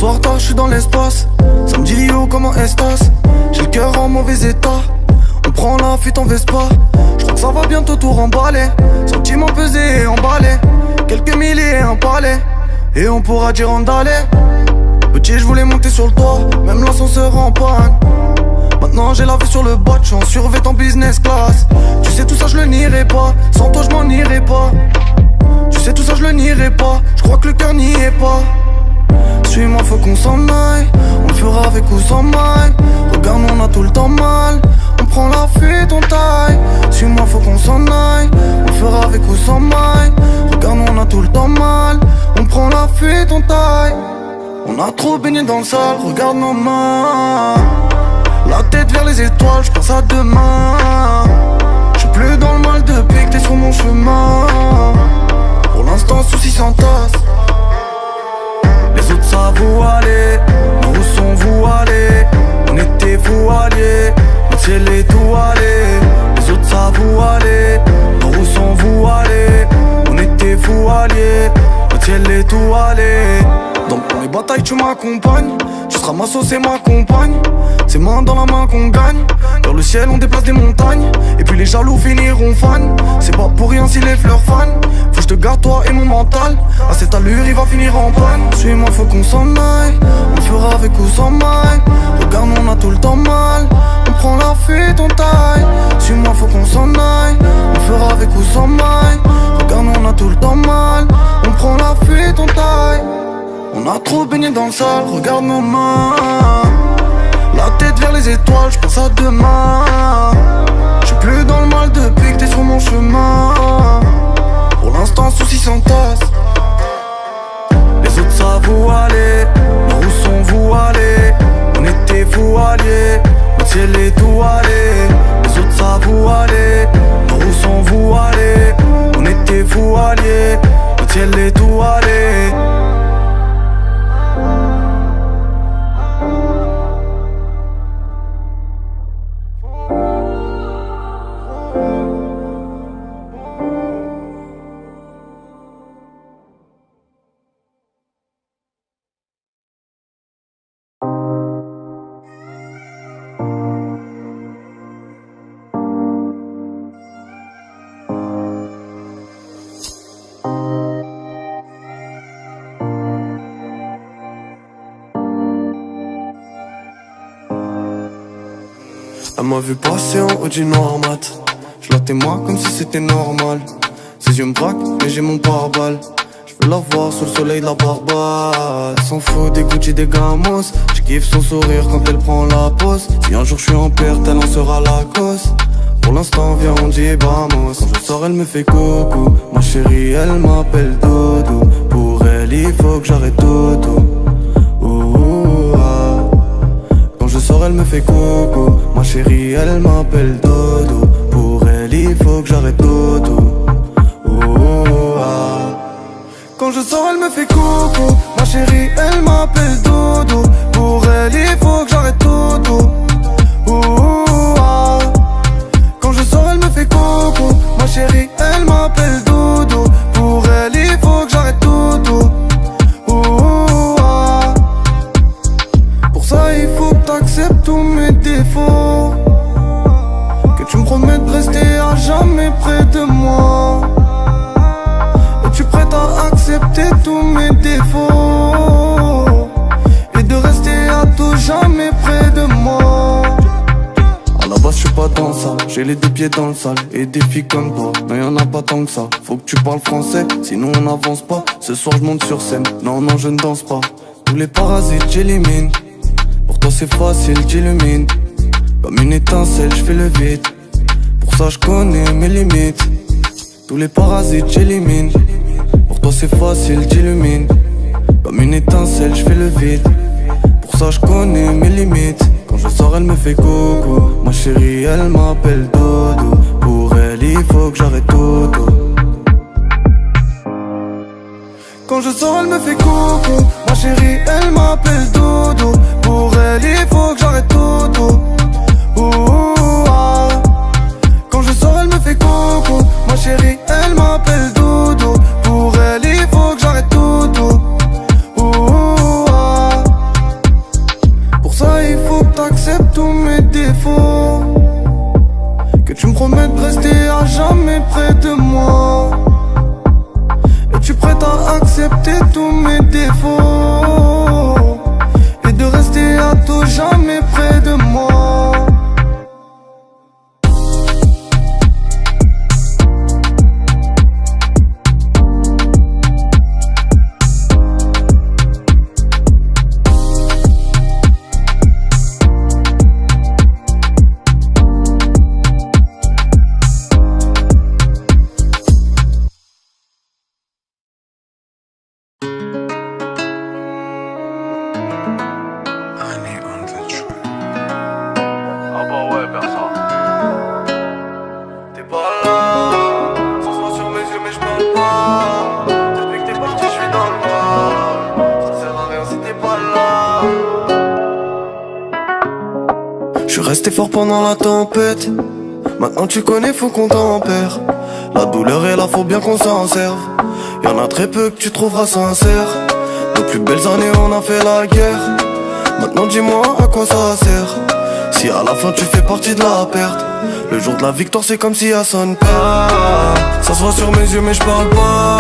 soir tard, je suis dans l'espace. Ça me dit yo, comment estas? J'ai le cœur en mauvais état. On prend la fuite en Vespa. Je crois que ça va bientôt tout remballer. Sentiments pesés et emballés. Quelques milliers et un palais. Et on pourra dire en d'aller. Petit, je voulais monter sur le toit. Même l'ascenseur en panne. Maintenant j'ai la vue sur le bas, j'suis en survêt en business class. Tu sais tout ça je le nierai pas, sans toi je m'en irai pas. Tu sais tout ça je le nierai pas, je crois que le cœur n'y est pas. Suis-moi faut qu'on s'en aille, on le fera avec ou sans maille. Regarde on a tout le temps mal, on prend la fuite on taille. Suis-moi faut qu'on s'en aille, on le fera avec ou sans maille. Regarde on a tout le temps mal, on prend la fuite on taille. On a trop baigné dans le sale, regarde nos mains. La tête vers les étoiles, je pense à demain. Je suis plus dans le mal depuis que t'es sur mon chemin. Pour l'instant, soucis s'entassent. Les autres savent où aller, nous où sont-vous allés? On était fous alliés, notre ciel est tout allé. Les autres savent où aller, nous où sont-vous allés? On était fous alliés, notre ciel est tout allé. Donc pour les batailles tu m'accompagnes. Tu seras ma sauce et ma compagne. C'est main dans la main qu'on gagne. Vers le ciel on déplace des montagnes. Et puis les jaloux finiront fans. C'est pas pour rien si les fleurs fanent. Faut que je te garde toi et mon mental. À cette allure il va finir en panne. Suis-moi faut qu'on s'en aille. On le fera avec ou sans maille. Regarde on a tout le temps mal. On prend la fuite on taille. Suis-moi faut qu'on s'en aille. On le fera avec ou sans maille. Regarde on a tout le temps mal. On prend la fuite on taille. On a trop baigné dans le sale, regarde nos mains. La tête vers les étoiles, je pense à demain. Je suis plus dans le mal depuis que t'es sur mon chemin. Pour l'instant, soucis s'entassent. Les autres savent où aller, nous où sont-vous allés? On était fous alliés, notre ciel est tout allé. Les autres savent où aller, nous où sont-vous allés? On était fous alliés, notre ciel est tout allé. Elle m'a vu passer en haut du noir mat. Je la témoin comme si c'était normal. Ses yeux me braquent mais j'ai mon pare-balles. Je veux la voir sous le soleil de la Barbade. S'en fout des Gucci, des Gamos. Je kiffe son sourire quand elle prend la pause. Si un jour je suis en perte, elle en sera la cause. Pour l'instant viens on dit vamos. Quand je sors elle me fait coucou. Ma chérie elle m'appelle Dodo. Pour elle il faut que j'arrête tout. Je sors, elle me fait coucou. Ma chérie, elle m'appelle Dodo. Pour elle, il faut que j'arrête tout. Quand je sors, elle me fait coucou. Ma chérie, elle m'appelle Dodo. Pour elle, il faut que j'arrête tout. Quand je sors, elle me fait coucou. Ma chérie, elle m'appelle Dodo. Pour elle, il faut que j'arrête tout. Pour ça il faut que t'acceptes tous mes défauts. Que tu me promettes de rester à jamais près de moi. Es-tu prête à accepter tous mes défauts et de rester à tout jamais près de moi? À la base je suis pas dans ça. J'ai les deux pieds dans le sale. Et des filles comme toi, non y'en a pas tant que ça. Faut que tu parles français, sinon on n'avance pas. Ce soir je monte sur scène, non je ne danse pas. Tous les parasites j'élimine. Pour toi c'est facile, j'illumine. Comme une étincelle, je fais le vide. Pour ça je connais mes limites. Tous les parasites j'élimine. Pour toi c'est facile, j'illumine. Comme une étincelle, je fais le vide. Pour ça je connais mes limites. Quand je sors elle me fait coucou. Ma chérie elle m'appelle Dodo. Pour elle il faut que j'arrête tout. Quand je sors elle me fait coucou. Ma chérie elle m'appelle Dodo. Pour elle il faut que j'arrête tout. Quand je sors elle me fait coucou. Ma chérie elle m'appelle Dodo. Pour elle il faut que j'arrête tout. défauts, que tu me promettes de rester à jamais près de moi. Es-tu prête à accepter tous mes défauts et de rester à tout jamais près de moi? Resté fort pendant la tempête. Maintenant tu connais, faut qu'on tempère. La douleur est là, faut bien qu'on s'en serve. Y'en a très peu que tu trouveras sincères. Nos plus belles années on a fait la guerre. Maintenant dis-moi à quoi ça sert. Si à la fin tu fais partie de la perte. Le jour de la victoire c'est comme si elle sonne pas. Ça se voit sur mes yeux mais je parle pas.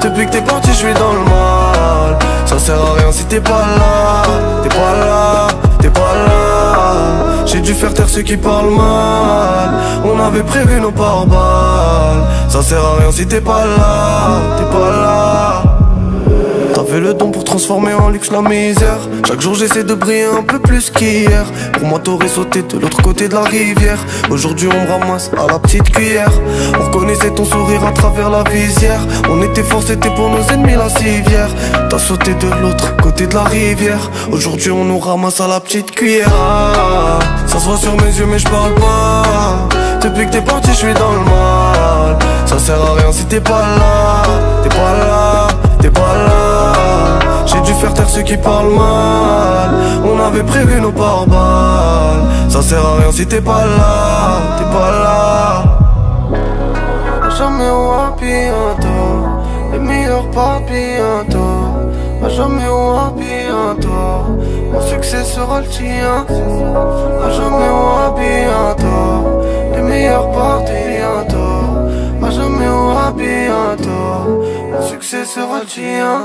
Depuis que t'es parti je suis dans le mal. Ça sert à rien si t'es pas là. T'es pas là, t'es pas là. J'ai dû faire taire ceux qui parlent mal. On avait prévu nos pare-balles. Ça sert à rien si t'es pas là. T'es pas là. T'avais le don pour transformer en luxe la misère. Chaque jour j'essaie de briller un peu plus qu'hier. Pour moi t'aurais sauté de l'autre côté de la rivière. Aujourd'hui on me ramasse à la petite cuillère. On reconnaissait ton sourire à travers la visière. On était forts, c'était pour nos ennemis la civière. T'as sauté de l'autre côté de la rivière. Aujourd'hui on nous ramasse à la petite cuillère. Ça se voit sur mes yeux mais je parle pas. Depuis que t'es parti je suis dans le mal. Ça sert à rien si t'es pas là. T'es pas là, t'es pas là. J'ai dû faire taire ceux qui parlent mal. On avait prévu nos pare-balles. Ça sert à rien si t'es pas là. T'es pas là. Jamais on va bientôt. Les meilleurs partent bientôt. Jamais on va bientôt. Mon succès sera le tien. Jamais on va bientôt. Les meilleurs partent bientôt. Jamais on va bientôt. Mon succès sera le tien.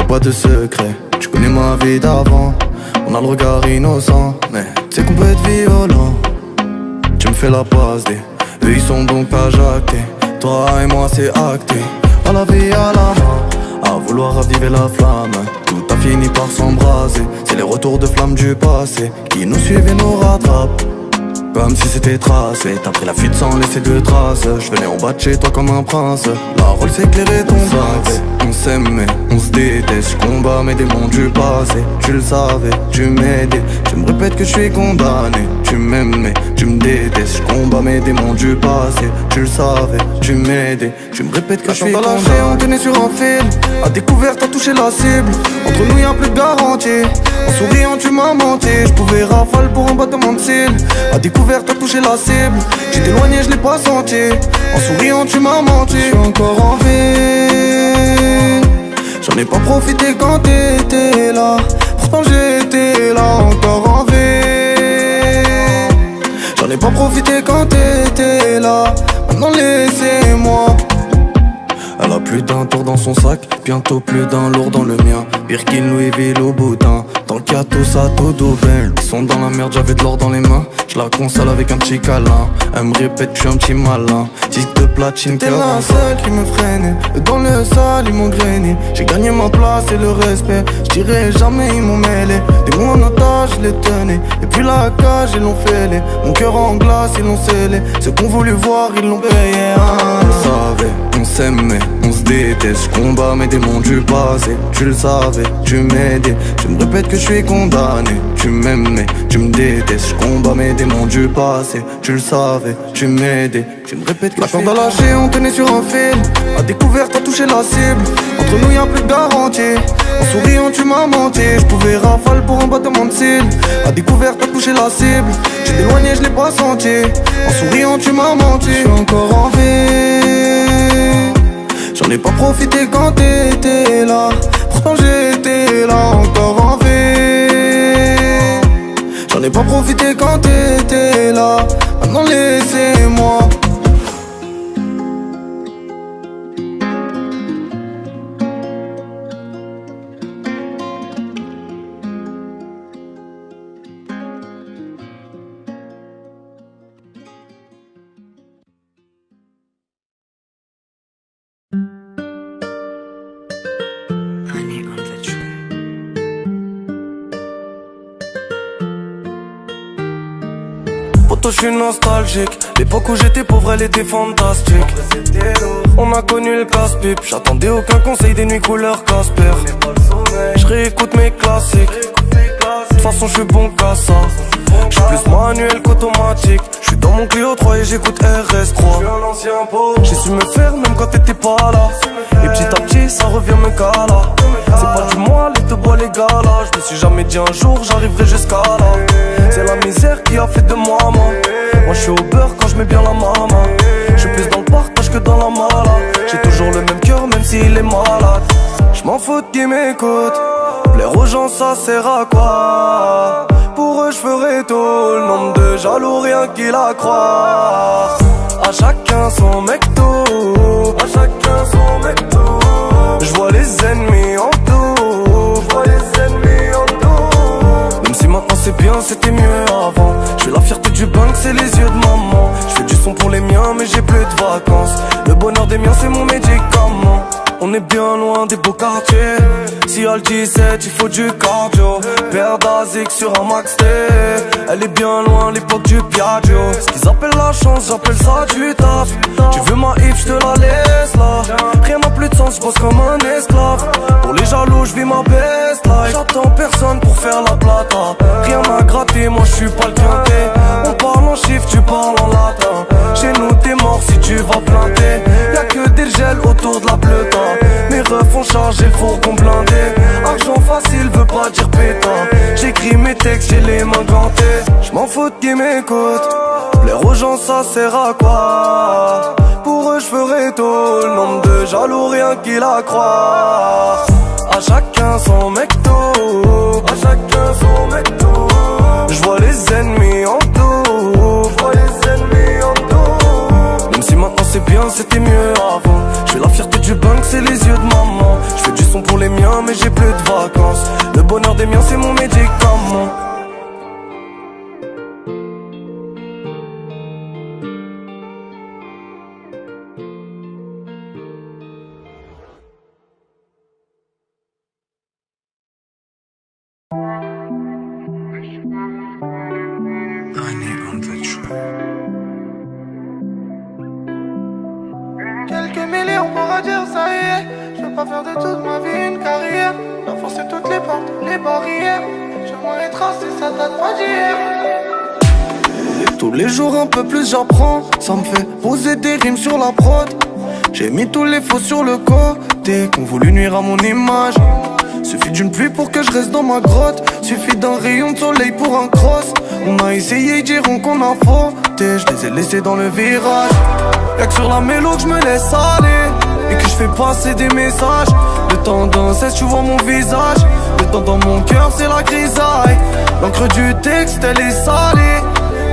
Pas de secret, tu connais ma vie d'avant. On a le regard innocent, mais c'est qu'on peut être violent. Tu me fais la passe des, eux ils sont donc pas jactés. Toi et moi c'est acté, à la vie à la mort. À vouloir raviver la flamme, tout a fini par s'embraser. C'est les retours de flammes du passé qui nous suivent et nous rattrapent. Comme si c'était tracé, t'as pris la fuite sans laisser de traces. Je venais en bas de chez toi comme un prince. La rôle s'éclairait ton axe. On s'aimait, on se déteste. Je combats mes démons du passé. Tu le savais, tu m'aidais. Tu me répètes que je suis condamné. Tu m'aimais, tu me détestes. Je combats mes démons du passé. Tu le savais, tu m'aidais. Tu me répètes que je suis condamné. On tenait sur un fil. À découvert, t'as touché la cible. Entre nous y'a plus de garantie. En souriant tu m'as menti. Je pouvais rafale pour un battement de cils. À découvert, t'as touché la cible. Tu t'es éloigné, je l'ai pas senti. En souriant tu m'as menti. Je suis encore en vie. J'en ai pas profité quand t'étais là. Pourtant j'étais là encore en vie. J'en ai pas profité quand t'étais là. Maintenant laissez-moi. Elle a plus d'un tour dans son sac, bientôt plus d'un lourd dans le mien. Birkin, Louis V, Louboutin, tant qu'il y a tout ça, tout d'aubaine. Ils sont dans la merde, j'avais de l'or dans les mains. Je la console avec un petit câlin. Elle me répète que je suis un petit malin. Disque de platine, t'es la seule qui me freinait. Dans le sale ils m'ont grainé. J'ai gagné ma place et le respect. J'dirais jamais ils m'ont mêlé. Des mots en otage je les tenais. Et puis la cage ils l'ont fêlé. Mon cœur en glace ils l'ont scellé. Ceux qu'on voulu voir ils l'ont payé. On savait, on s'aimait, on se déteste. J'combats mes démons du passé. Tu le savais, tu m'aidais. Tu me répètes que je suis condamné. Tu m'aimais, tu me détestes. J'combats mes démons du passé. Tu le savais, tu m'aidais. Tu me répètes que la corde a lâché, on tenait sur un fil. À découvert, t'as touché la cible. Entre nous y'a plus de garantie. En souriant tu m'as menti. J'pouvais rafale pour un battement de cils. À découvert, t'as touché la cible. J'étais éloigné, je l'ai pas senti. En souriant tu m'as menti. Je suis encore en vie. J'en ai pas profité quand t'étais là. Pourtant j'étais là encore en vie. J'en ai pas profité quand t'étais là. Maintenant laissez-moi. Je suis nostalgique. L'époque où j'étais pauvre elle était fantastique. On a connu le casse-pipe. J'attendais aucun conseil des nuits couleur Casper. Je réécoute mes classiques. De toute façon je suis bon qu'à ça. Je suis plus manuel qu'automatique. Je suis dans mon Clio 3 et j'écoute RS3. J'ai su me faire même quand t'étais pas là. Et petit à petit ça revient me cala. C'est pas du moelle et te bois les galas. Je me suis jamais dit un jour j'arriverai jusqu'à là. C'est la misère qui a fait de moi man. Moi je suis au beurre quand je mets bien la maman. Je suis plus dans le partage que dans la mala. J'ai toujours le même cœur même s'il est malade. Je m'en fous de qui m'écoute. Plaire aux gens ça sert à quoi? Pour eux je ferai tout. Le nombre de jaloux rien qui la croient. À chacun son mecto. À chacun son mecto. Je vois les ennemis en tout. Je vois les ennemis en tout. Même si maintenant c'est bien, c'était mieux avant. Je fais la fierté du banque, c'est les yeux de maman. Je fais du son pour les miens, mais j'ai plus de vacances. Le bonheur des miens, c'est mon médicament. On est bien loin des beaux quartiers. Si elle 17, il faut du cardio. Paire d'Azik sur un Max T. Elle est bien loin l'époque du Piaggio. Ce qu'ils appellent la chance, j'appelle ça du taf. Tu veux ma hip, je te la laisse là. Rien n'a plus de sens, je bosse comme un esclave. Pour les jaloux, je vis ma best life. J'attends personne pour faire la plata. Rien à gratter, moi je suis pas le quintet. On parle en chiffres, tu parles en latin. Chez nous t'es mort si tu vas planter. Y'a que des gels autour de la bleuta. Mes refs ont chargé le fourgon blindé. Argent facile veut pas dire pétain. J'écris mes textes, j'ai les mains gantées. J'm'en fous de qui m'écoute. Plaire aux gens ça sert à quoi? Pour eux j'ferai tout. Le nombre de jaloux rien qui la croient. À chacun son mecto. À chacun son mecto. J'vois les ennemis en tout. J'vois les ennemis en tout. Même si maintenant c'est bien, c'était mieux avant. Je fais la fierté du banque, c'est les yeux de maman. Je fais du son pour les miens, mais j'ai plus de vacances. Le bonheur des miens, c'est mon médicament. Quelques millions pour dire ça y est. Je veux pas faire de toute ma vie une carrière. Dois forcer toutes les portes, les barrières. J'aimerais tracer, ça date pas d'hier. Tous les jours un peu plus j'apprends. Ça me fait poser des rimes sur la prod. J'ai mis tous les faux sur le côté qu'on voulu nuire à mon image. Suffit d'une pluie pour que je reste dans ma grotte. Suffit d'un rayon de soleil pour un cross. On a essayé, ils diront qu'on a fauté. Je les ai laissés dans le virage. Y'a que sur la mélo que je me laisse aller et que je fais passer des messages. Le temps d'un cesse, tu vois mon visage. Le temps dans mon cœur, c'est la grisaille. L'encre du texte, elle est salée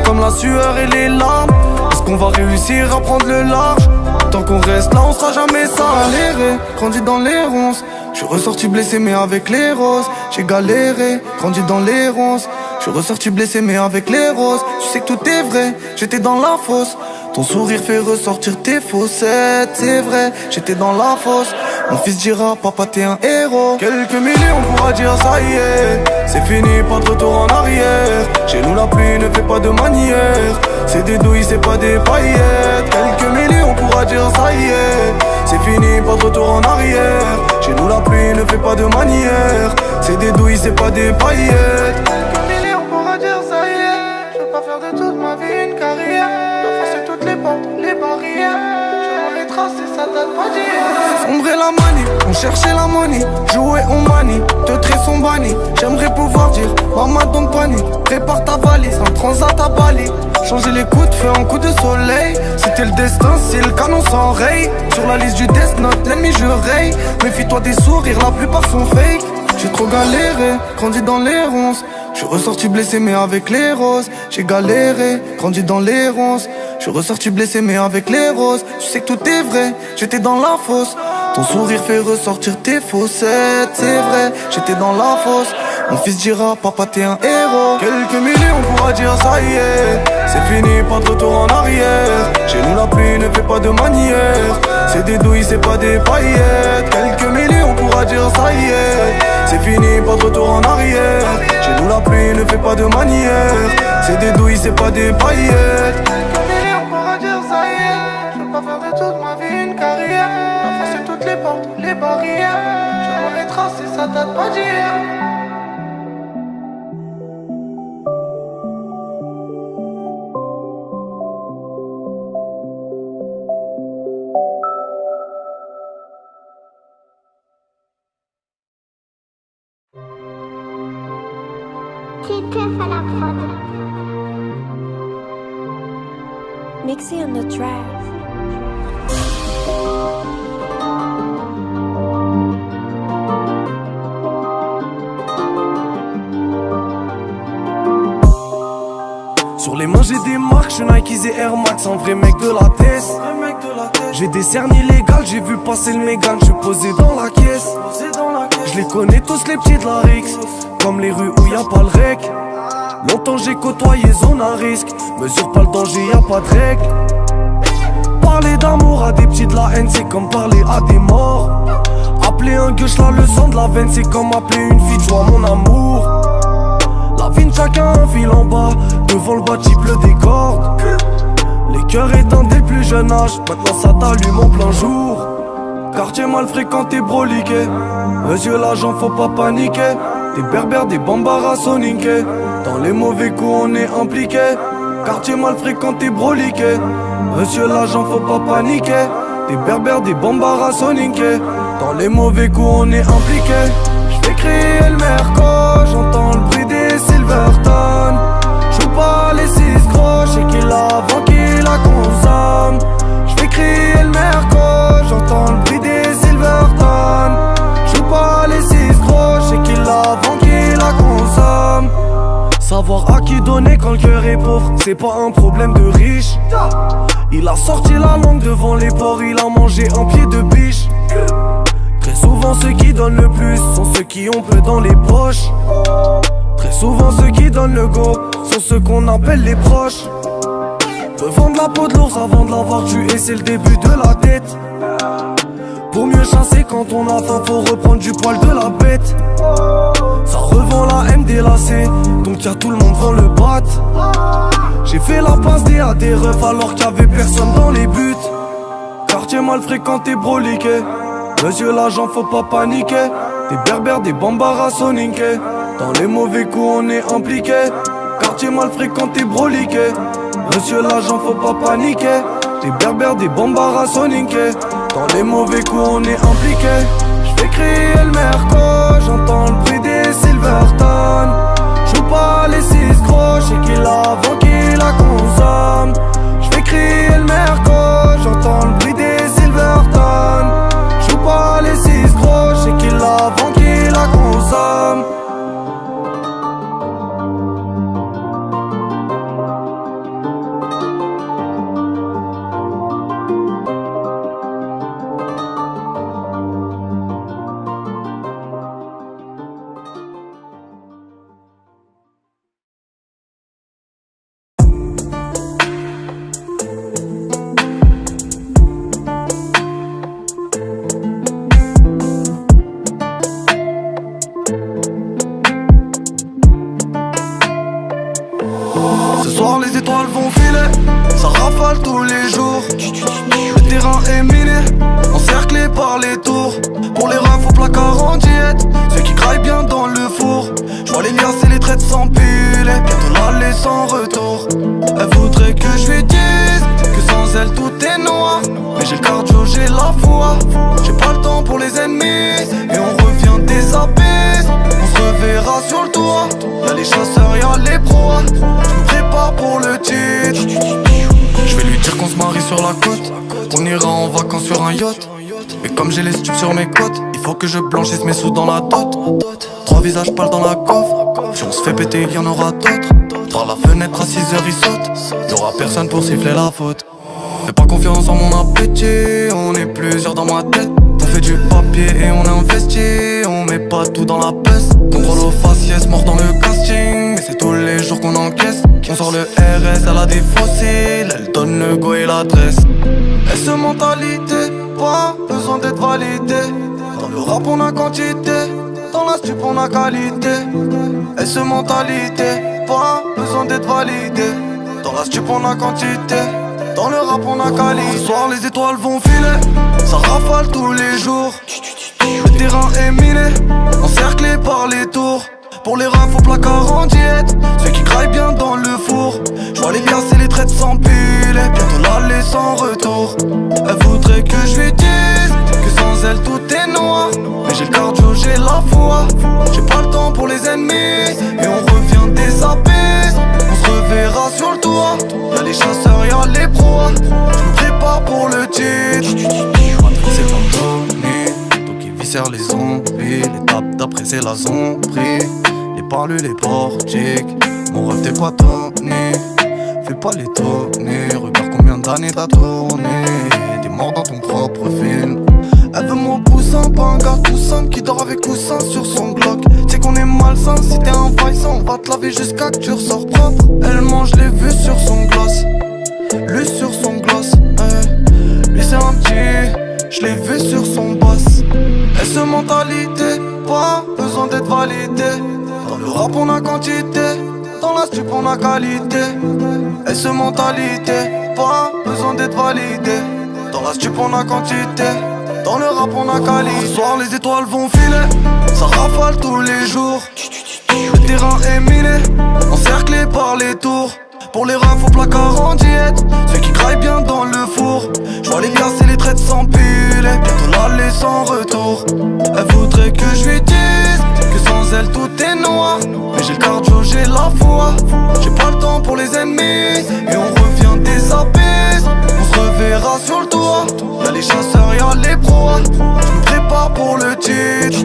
comme la sueur et les larmes. Est-ce qu'on va réussir à prendre le large? Tant qu'on reste là, on sera jamais saléré. Grandi dans les ronces. Je suis ressorti blessé mais avec les roses. J'ai galéré, grandi dans les ronces. Je suis ressorti blessé mais avec les roses. Tu sais que tout est vrai, j'étais dans la fosse. Ton sourire fait ressortir tes faussettes. C'est vrai, j'étais dans la fosse. Mon fils dira, papa t'es un héros. Quelques millions on pourra dire ça y est. C'est fini, pas de retour en arrière. Chez nous la pluie ne fait pas de manière. C'est des douilles, c'est pas des paillettes. Quelques millions on pourra dire ça y est. C'est fini, pas de retour en arrière. Chez nous la pluie ne fait pas de manière. C'est des douilles, c'est pas des paillettes. Quelques millions on pourra dire ça y est. Je veux pas faire de toute ma vie une carrière. D'enfoncer toutes les portes, les barrières. Je m'en retrace et ça date pas d'hier. Sombrer la manie, on cherchait la money. Jouer on manie, deux traits sont bannis. J'aimerais pouvoir dire, maman don't panique. Prépare ta valise, un transat à Bali. Changer les coups de feu en coups de soleil. C'était le destin, si le canon s'enraye. Sur la liste du Death Note, l'ennemi je raye. Méfie-toi des sourires, la plupart sont fake. J'ai trop galéré, grandi dans les ronces. Je suis ressorti blessé mais avec les roses. J'ai galéré, grandi dans les ronces. Je suis ressorti blessé mais avec les roses. Tu sais que tout est vrai, j'étais dans la fosse. Ton sourire fait ressortir tes faussettes. C'est vrai, j'étais dans la fosse. Mon fils dira, papa t'es un héros. Quelques millions on pourra dire ça y est. C'est fini, pas de retour en arrière. Chez nous la pluie ne fait pas de manière. C'est des douilles, c'est pas des paillettes. Quelques millions on pourra dire ça y est. C'est fini, pas de retour en arrière. Chez nous la pluie ne fait pas de manière. C'est des douilles, c'est pas des paillettes. Quelques millions on pourra dire ça y est. Je veux pas faire de toute ma vie une carrière. D'enfoncer toutes les portes, les barrières. Je m'en retrace et ça date pas d'hier. Mixing on the track. Sur les mains j'ai des marques, je suis Nike et Air Max, un vrai mec de la tête. J'ai des cernes illégales, j'ai vu passer le Mégane, je suis posé dans la caisse. Je les connais tous les petits de la Rix, comme les rues où y a pas le rec. Longtemps j'ai côtoyé zone à risque, mesure pas le danger, y a pas de règle. Parler d'amour à des petits de la haine, c'est comme parler à des morts. Appeler un gueuche là le sang de la veine, c'est comme appeler une fille de joie mon amour. La vie de chacun un fil en bas, devant le bâti pleut des cordes. Les cœurs éteints dès le plus jeune âge, maintenant ça t'allume en plein jour. Quartier mal fréquenté, broliqué. Monsieur l'agent, faut pas paniquer. Des berbères, des bambaras soninké. Dans les mauvais coups on est impliqué. Quartier mal fréquenté, broliqué. Monsieur l'agent, faut pas paniquer. Des berbères, des bambaras soninké. Dans les mauvais coups on est impliqué. J'fais crier le merco, j'entends le bruit des Silverton. J'joue pas les 6 gros, j'sais qu'il a avant qu'il la consomme. J'fais crier le merco, j'entends le bruit des Silverton. J'joue pas les 6 gros, j'sais qu'il a avant qu'il la consomme. Savoir à qui donner quand le cœur est pauvre, c'est pas un problème de riche. Il a sorti la langue devant les porcs, il a mangé un pied de biche. Très souvent ceux qui donnent le plus sont ceux qui ont peu dans les poches. Très souvent ceux qui donnent le go sont ceux qu'on appelle les proches. Revendre la peau de l'ours avant de l'avoir tué, c'est le début de la tête. Pour mieux chasser quand on a faim, faut reprendre du poil de la bête. Ça revend la haine délacée, donc y'a tout le monde vend le bat. J'ai fait la passe à des refs alors qu'il y avait personne dans les buts. Quartier mal fréquenté, broliqué. Monsieur l'agent, faut pas paniquer. Des berbères, des bambaras soninké. Dans les mauvais coups on est impliqué. Quartier mal fréquenté, broliqué. Monsieur l'agent, faut pas paniquer. Des berbères, des bambaras soninké. Dans les mauvais coups on est impliqué. J'fais crier le merco, j'entends le bruit des Silverton. J'joue pas les 6 gros, j'sais qu'il a avant qu'il la consomme. J'fais crier le merco, j'entends le bruit des Silverton. J'joue pas les 6 gros, j'sais qu'il a avant qu'il la consomme. Ce soir les étoiles vont filer, ça rafale tous les jours. Le terrain est miné, encerclé par les tours. Pour les refs au placard en diète, ceux qui graillent bien dans le four. J'vois les liasses et les traites s'empiler, bientôt l'aller sans retour. Elle voudrait que je lui dise que sans elle tout est noir. Mais j'ai le cardio, j'ai la foi, j'ai pas le temps pour les ennemis. Et on revient des abysses, on se reverra sur le toit. Y'a les chasseurs, y'a les proies, j'me prépare pour le titre. Je vais lui dire qu'on se marie sur la côte, qu'on ira en vacances sur un yacht. Mais comme j'ai les stupes sur mes côtes, il faut que je blanchisse mes sous dans la dot. 3 visages pâles dans la coffre, si on se fait péter y'en aura d'autres. Par la fenêtre à 6h il saute, y'aura personne pour siffler la faute. Fais pas confiance en mon appétit, on est plusieurs dans ma tête. On fait du papier et on investit, on met pas tout dans la peste. Contrôle aux faciès, mort dans le casting, mais c'est tous les jours qu'on encaisse. On sort le RS, elle a des fossiles, elle donne le go et l'adresse. Et ce mentalité, pas besoin d'être validé. Dans le rap on a quantité, dans la stup on a qualité. Et ce mentalité, pas besoin d'être validé. Dans la stup on a quantité, dans le rap on a qualité. Ce soir les étoiles vont filer, ça rafale tous les jours. Le terrain est miné, encerclé par les tours. Pour les refs au placard en diète, ceux qui graillent bien dans le four. J'vois les liasses et les traites s'empiler, bientôt l'aller sans retour. Elle voudrait que je lui dise que sans elle tout est noir. Mais j'ai le cardio, j'ai la foi, j'ai pas le temps pour les ennemis. Et on revient des abysses, on se reverra sur le toit. Y'a les chasseurs, y'a les proies, j'me prépare pour le titre. C'est Tony, donc il viscère les zombies. L'étape d'après c'est la zombie. Les parlus, les portiques, mon rêve t'es pas Tony. Fais pas les tournées, regarde combien d'années t'as tourné. T'es mort dans ton propre film. Elle veut mon poussin, pas un gars tout simple qui dort avec coussin sur son Glock. C'est qu'on est malsain, si t'es un vaillant, on va te laver jusqu'à que tu ressors propre. Elle mange les vues sur son gloss, lui sur son gloss, lui c'est un petit, je l'ai vu sur son boss. Et ce mentalité, pas besoin d'être validé. Dans le rap on a quantité, dans la stup on a qualité. Et ce mentalité, pas besoin d'être validé. Dans la stup on a quantité, dans le rap on a qualité. Ce soir les étoiles vont filer, ça rafale tous les jours. Le terrain est miné, encerclé par les tours. Pour les refs au placard en diète, ceux qui graillent bien dans le four. J'vois les liasses et les traites s'empiler, bientôt l'aller sans retour. Elle voudrait que je lui dise que sans elle tout est noir. Mais j'ai le cardio, j'ai la foi, j'ai pas le temps pour les ennemis. Et on revient des abysses, on se reverra sur le toit. Y'a les chasseurs, y'a les proies, j'me prépare pour le titre.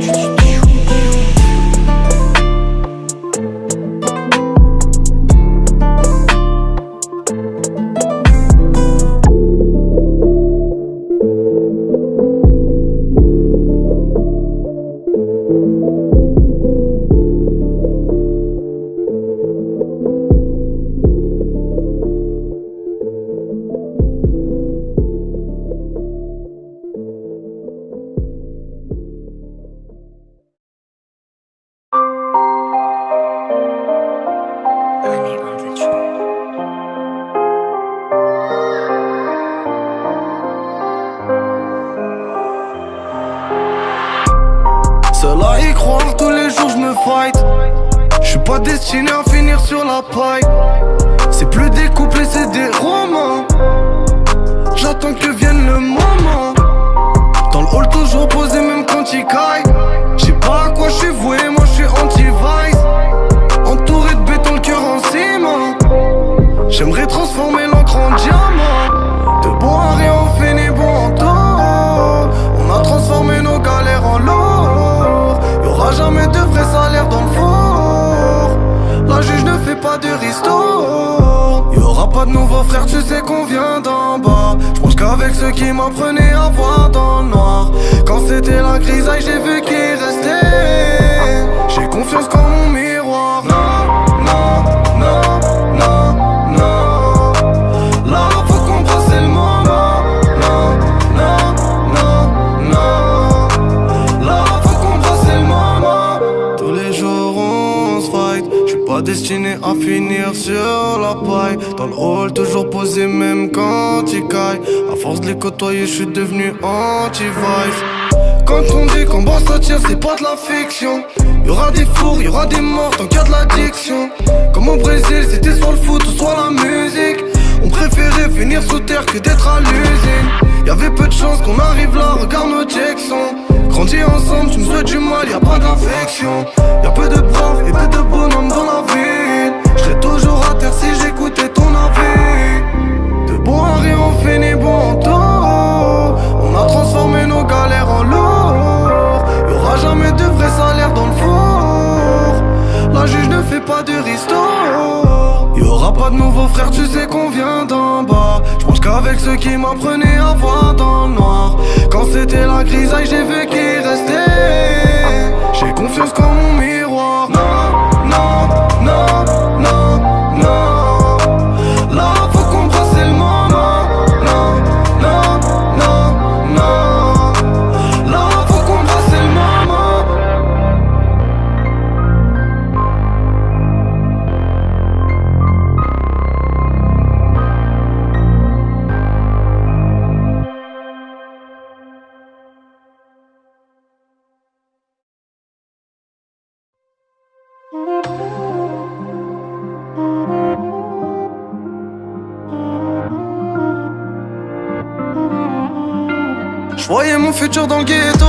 Seul à y croire, tous les jours je me fight. J'suis pas destiné à finir sur la paille. C'est plus des couplets, c'est des romans. J'attends que vienne le moment. Dans le hall toujours posé même quand il caille. J'sais pas à quoi j'suis voué, moi j'suis anti-vice. Entouré de béton, le cœur en ciment. J'aimerais transformer l'encre en diamant. De bon à rien on finit bon en tout. On a transformé nos galères en lourd. Y'aura jamais de vrai salaire dans le four. La juge ne fait pas de ristourne. Y'aura pas de nouveaux frères, tu sais qu'on vient d'en bas. J'pense qu'avec ceux qui m'apprenaient à voir dans le noir. Quand c'était la grisaille, j'ai vu qu'il restait. J'ai confiance comme mon miroir. Non, non, non, non, non. Là faut qu'on passe le moment. Non, non, non, non. Là faut qu'on passe le moment. Tous les jours on se fight. J'suis pas destiné condamné à finir sur la paille. Dans le hall, toujours posé même quand il caille. À force de les côtoyer, je suis devenu anti-vice. Quand on dit qu'on bosse la tire, c'est pas de la fiction. Y'aura des fours, y'aura des morts, tant qu'il y a de l'addiction. Comme au Brésil, c'était soit le foot ou soit la musique. On préférait finir sous terre que d'être à l'usine. Y'avait peu de chance qu'on arrive là, regarde nos Jackson. Grandis ensemble, tu me souhaites du mal, y'a pas d'infection. Y'a peu de braves et peu de bonhommes dans la ville. J'serais toujours à terre si j'écoutais ton avis. De bon à rien, on finit bon en tôt. On a transformé nos galères en lourd. Y'aura jamais de vrai salaire dans le four. La juge ne fait pas de risto. Y'aura pas de nouveaux frères, tu sais qu'on vient d'en bas. J'mange qu'avec ceux qui m'apprenaient à voir dans le noir. Quand c'était la grisaille, j'ai vu qu'il restait. J'ai confiance comme mon miroir. Non, non, non, non, non. Là, faut qu'on brasse le moment. Non, non, non, non. Là, faut qu'on brasse le moment. J'voyais mon futur dans le ghetto,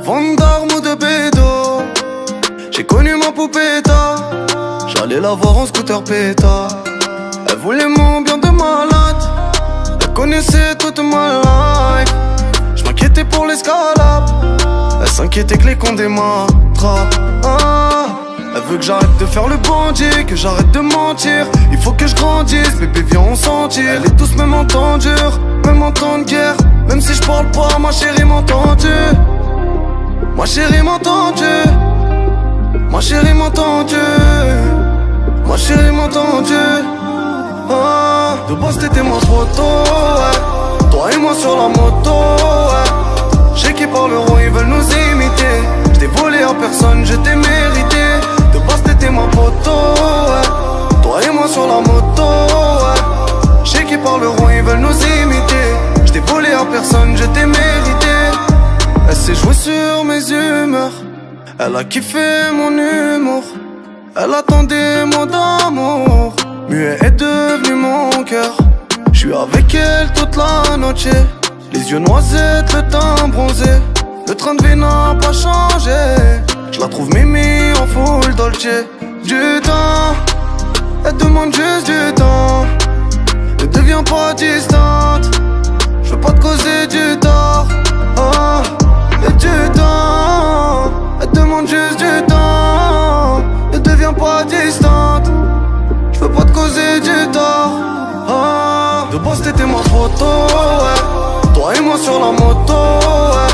vente d'armes ou de bédo. J'ai connu ma poupetta, j'allais la voir en scooter péta. Elle voulait mon bien de malade, elle connaissait toute ma life. J'm'inquiétais pour l'escalade, elle s'inquiétait que les condés m'attrapent. Elle veut que j'arrête de faire le bandit, que j'arrête de mentir. Il faut que je grandisse, bébé viens on s'en tire. Elle est tous même en temps dur, même en temps de guerre. Même si je parle pas, ma chérie m'entends-tu? Ma chérie m'entends-tu? Ma chérie m'entends-tu? Ma chérie m'entends-tu? De base t'étais ma photo, ouais. Toi et moi sur la moto, ouais. J'sais qu'ils parleront, ils veulent nous imiter. J't'ai volé à personne, je t'ai mérité. De base t'étais ma photo, ouais. Toi et moi sur la moto, ouais. J'sais qu'ils parleront, ils veulent nous imiter. J't'ai volé à personne, je t'ai mérité. Elle s'est jouée sur mes humeurs. Elle a kiffé mon humour. Elle attendait mon d'amour. Muet est devenu mon cœur. J'suis avec elle toute la noche. Les yeux noisettes, le teint bronzé. Le train de vie n'a pas changé. J'la trouve mimi en full dolce. Du temps, elle demande juste du temps. Ne deviens pas distante. Je veux pas te causer du tort. Et du temps, elle demande juste du temps. Ne deviens pas distante. Je veux pas te causer du tort. De base t'étais ma photo, ouais. Toi et moi sur la moto, ouais.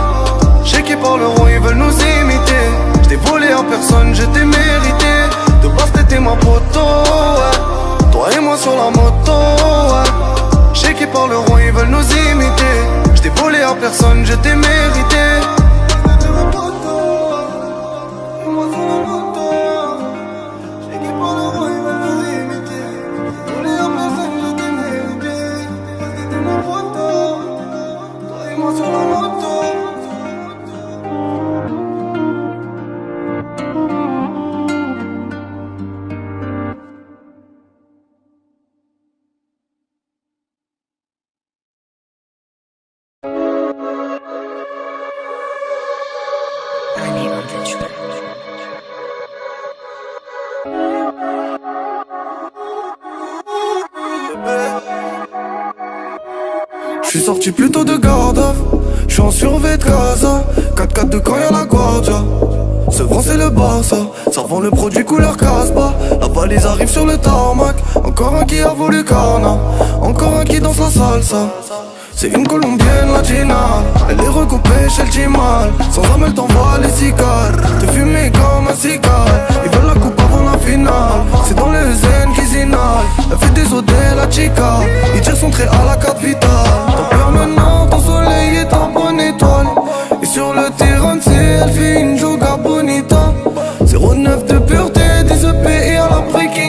J'sais qu'ils parleront, ils veulent nous imiter. J't'ai volé à personne, je t'ai mérité. De base t'étais ma photo, ouais. Toi et moi sur la moto, ouais. J'sais qu'ils parleront, ils veulent nous imiter. J't'ai volé à personne, je t'ai mérité. J'suis sorti plutôt de Gardaf, j'suis en survêt de casa. 4-4 de quand y'a la guardia. Ce vent c'est le Barça, ça vend le produit couleur Casbah. La valise arrive sur le tarmac. Encore un qui a volé Carna, encore un qui danse la salsa. C'est une colombienne latina, elle est recoupée chez le Chimal. Sans âme elle t'envoie les cigares, te fumer comme un cigare. Ils veulent la coupe avant la finale, c'est dans le zen qu'ils inhalent. Elle fait des odeurs la chica, il tire son trait à la carte vitale. Ton père maintenant, ton soleil est en bonne étoile. Et sur le terrain c'est elle fait une joga bonita. 09 de pureté, des EP et à la brique.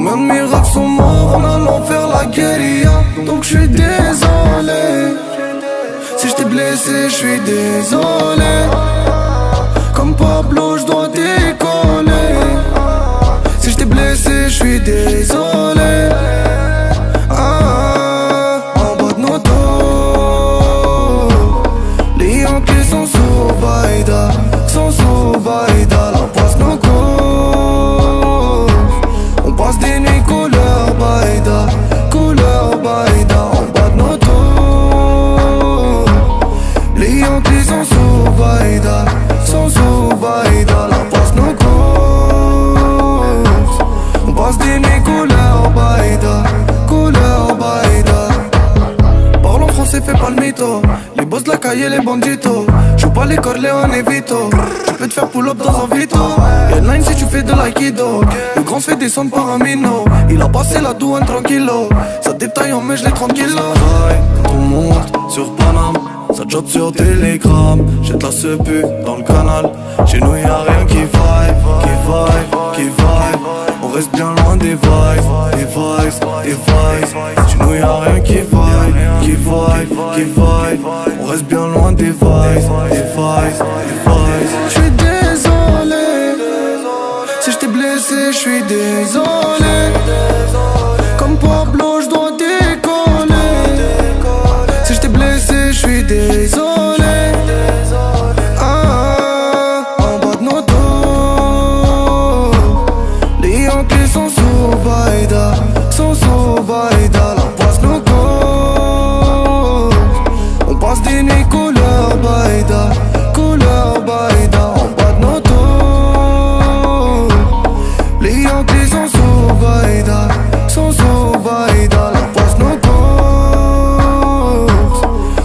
Combien de mes rêves sont morts en allant faire la guérilla. Donc je suis désolé. Si je t'ai blessé, je suis désolé. Comme Pablo, je dois décoller. Si je t'ai blessé, je suis désolé. En bas de nos dos, les Yankees sont sous Baïda, sont sous Baïda. La passe nos gosses. On passe des nuits couleur Baïda, couleur Baïda. En bas de nos dos, les Yankees sont sous Baïda, sont sous Baïda. La passe nos gosses. On passe des nuits couleur Baïda, couleur Baïda. Parle en français, fais pas le mytho. Les boss de la caille, les banditos. Joue pas les Corleone et Vito. Tu peux te faire pull-up dans un Vito. Headline si tu fais de l'aïkido. Le grand se fait descendre par un minot. Il a passé la douane tranquillo. Ça détaille en mèche les 30 kilos. Quand on monte sur Paname, ça job sur Telegram. Jette la sepu dans le canal. Chez nous y'a rien qui vibe, qui vibe, qui vibe. On reste bien loin des vibes, des vibes, des vibes. Chez nous y'a rien qui vibe, qui vibe, qui vibe. On reste bien loin des vibes, des vibes, des vibes. J'suis désolé. Si j't'ai blessé, j'suis désolé. Comme Pablo, j'dois décoller. Si j't'ai blessé, j'suis désolé. En bas de nos dos, les Yankees sont sous Baïda, sont sous Baïda. La passe nos gosses. On passe des nuits couleur Baïda, couleur Baïda. En bas de nos dos, les Yankees sont sous Baïda, sont sous Baïda. La passe nos gosses.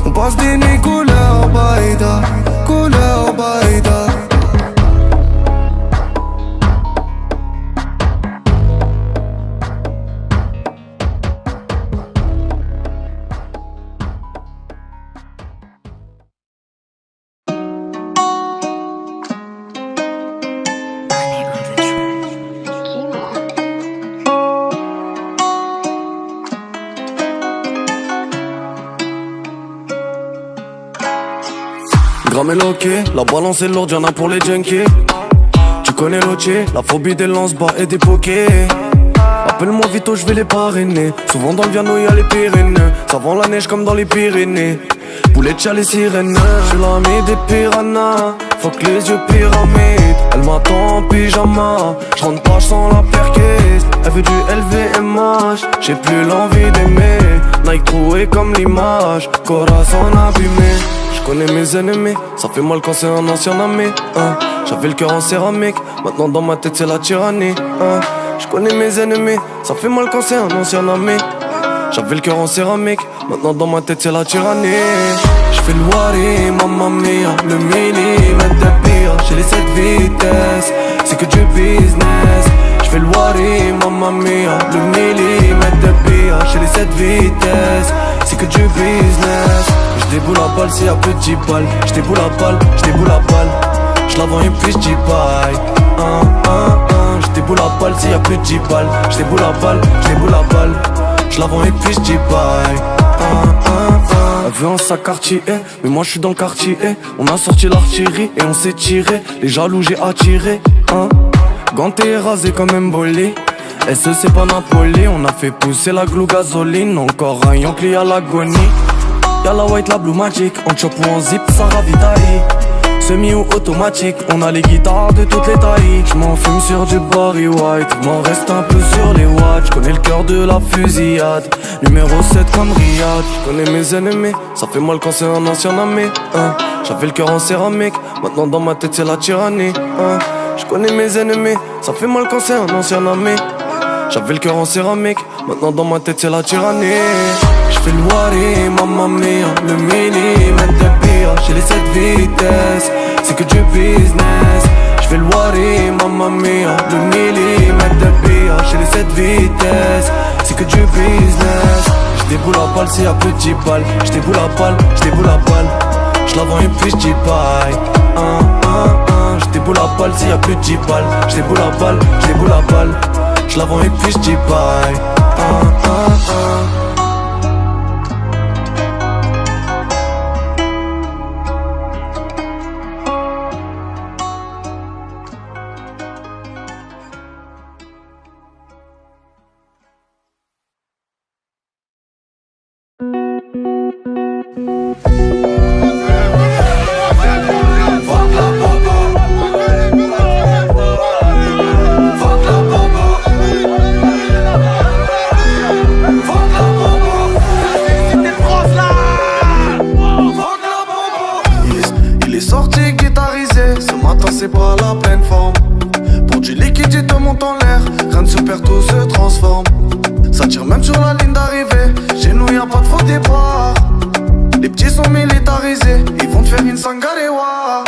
On passe des nuits couleur Baïda, couleur Baïda. Gramme et loqué, la balance est lourde, y'en a pour les junkies. Tu connais l'otier, la phobie des lance-bas et des pokés. Appelle-moi Vito, je vais les parrainer. Souvent dans le piano y'a les Pyrénées. Ça vend la neige comme dans les Pyrénées. Poulet de les sirènes. J'suis l'ami des piranhas. Fuck les yeux pyramides. Elle m'attend en pyjama. J'rentre pas, j'sens la perquise. Elle veut du LVMH. J'ai plus l'envie d'aimer. Nike troué comme l'image. Corazon abîmé. J'connais mes ennemis, ça fait mal quand c'est un ancien ami, hein. J'avais le cœur en céramique, maintenant dans ma tête c'est la tyrannie, hein. J'connais mes ennemis, ça fait mal quand c'est un ancien ami. J'avais le cœur en céramique, maintenant dans ma tête c'est la tyrannie. J'fais le wari, mamma mia, le millimètre de pire. J'ai les 7 vitesses, c'est que du business. J'fais le wari, mamma mia, le millimètre de pire. J'ai les 7 vitesses, c'est que du business. J'déboule la balle s'il y a plus de 10 balles. J'déboule la balle, j'déboule la balle. J'la vends et puis j'dis bye. J'déboule la balle s'il y a plus de 10 balles. J'déboule la balle, j'déboule la balle. J'la vends et puis j'dis bye. Elle veut un sac Cartier, mais moi j'suis dans le quartier. On a sorti l'artillerie et on s'est tiré. Les jaloux j'ai attiré, ganté rasé comme un bolé. SE c'est pas Napoli, on a fait pousser la glue gasoline. Encore un Yankee à l'agonie. Y'a la white, la blue magic, en chop ou en zip, ça ravitaille. Semi ou automatique, on a les guitares de toutes les tailles. J'm'en fume sur du Barry White, m'en reste un peu sur les watts. J'connais le cœur de la fusillade, numéro 7 comme Riyad. J'connais mes ennemis, ça fait mal quand c'est un ancien ami, hein. J'avais le cœur en céramique, maintenant dans ma tête c'est la tyrannie, hein. J'connais mes ennemis, ça fait mal quand c'est un ancien ami. J'avais le cœur en céramique, maintenant dans ma tête c'est la tyrannie. J'fais le wari, mamma mia, le millimètre de pire. J'ai les 7 vitesses, c'est que du business. J'fais le wari, mamma mia, le millimètre de pire. J'ai les 7 vitesses, c'est que du business. J'déboule la balle s'il y a plus de 10 balles. J'déboule la balle, j'déboule la balle. J'la vends et puis j'dis bye. J'déboule la balle s'il y a plus de 10 balles. J'déboule la balle, j'déboule la balle. Je la vends et puis je dis bye. Il est sorti guitarisé, ce matin c'est pas la pleine forme. Pour du liquide il te monte en l'air, rien ne se perd, tout se transforme. Ça tire même sur la ligne d'arrivée, chez nous y'a pas de faux départ. Les petits sont militarisés, ils vont te faire une sangarewa.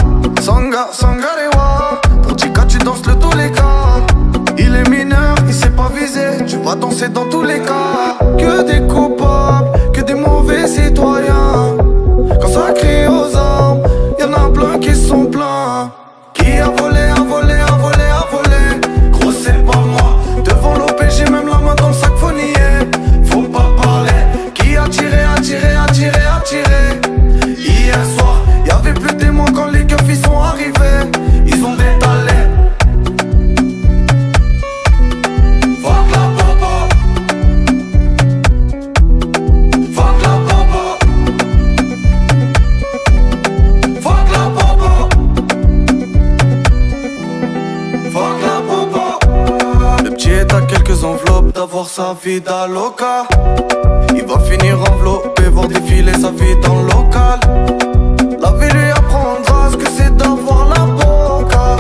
Sangarewa. Pour Tika tu danses le tous les cas. Il est mineur, il sait pas viser, tu vas danser dans tous les cas. Que des coupables, que des mauvais citoyens. Quand ça crie aux armes, y'en a plein qui sont pleins. Qui a volé, a volé, a volé, a volé. Gros c'est pas moi, devant l'OPJ même la main dans le sac faut nier. Faut pas parler, qui a tiré, a tiré, a tiré, a tiré. Hier soir, y'avait plus de témoins quand les keufs ils sont arrivés. Ils ont détalé. Fuck la popo. Fuck la popo. Fuck la popo. Fuck la popo. Le petit est à quelques enveloppes d'avoir sa vie d'aloca. Il va finir enveloppé, voir défiler sa vie dans le local. La vie lui apprendra ce que c'est d'avoir la boca.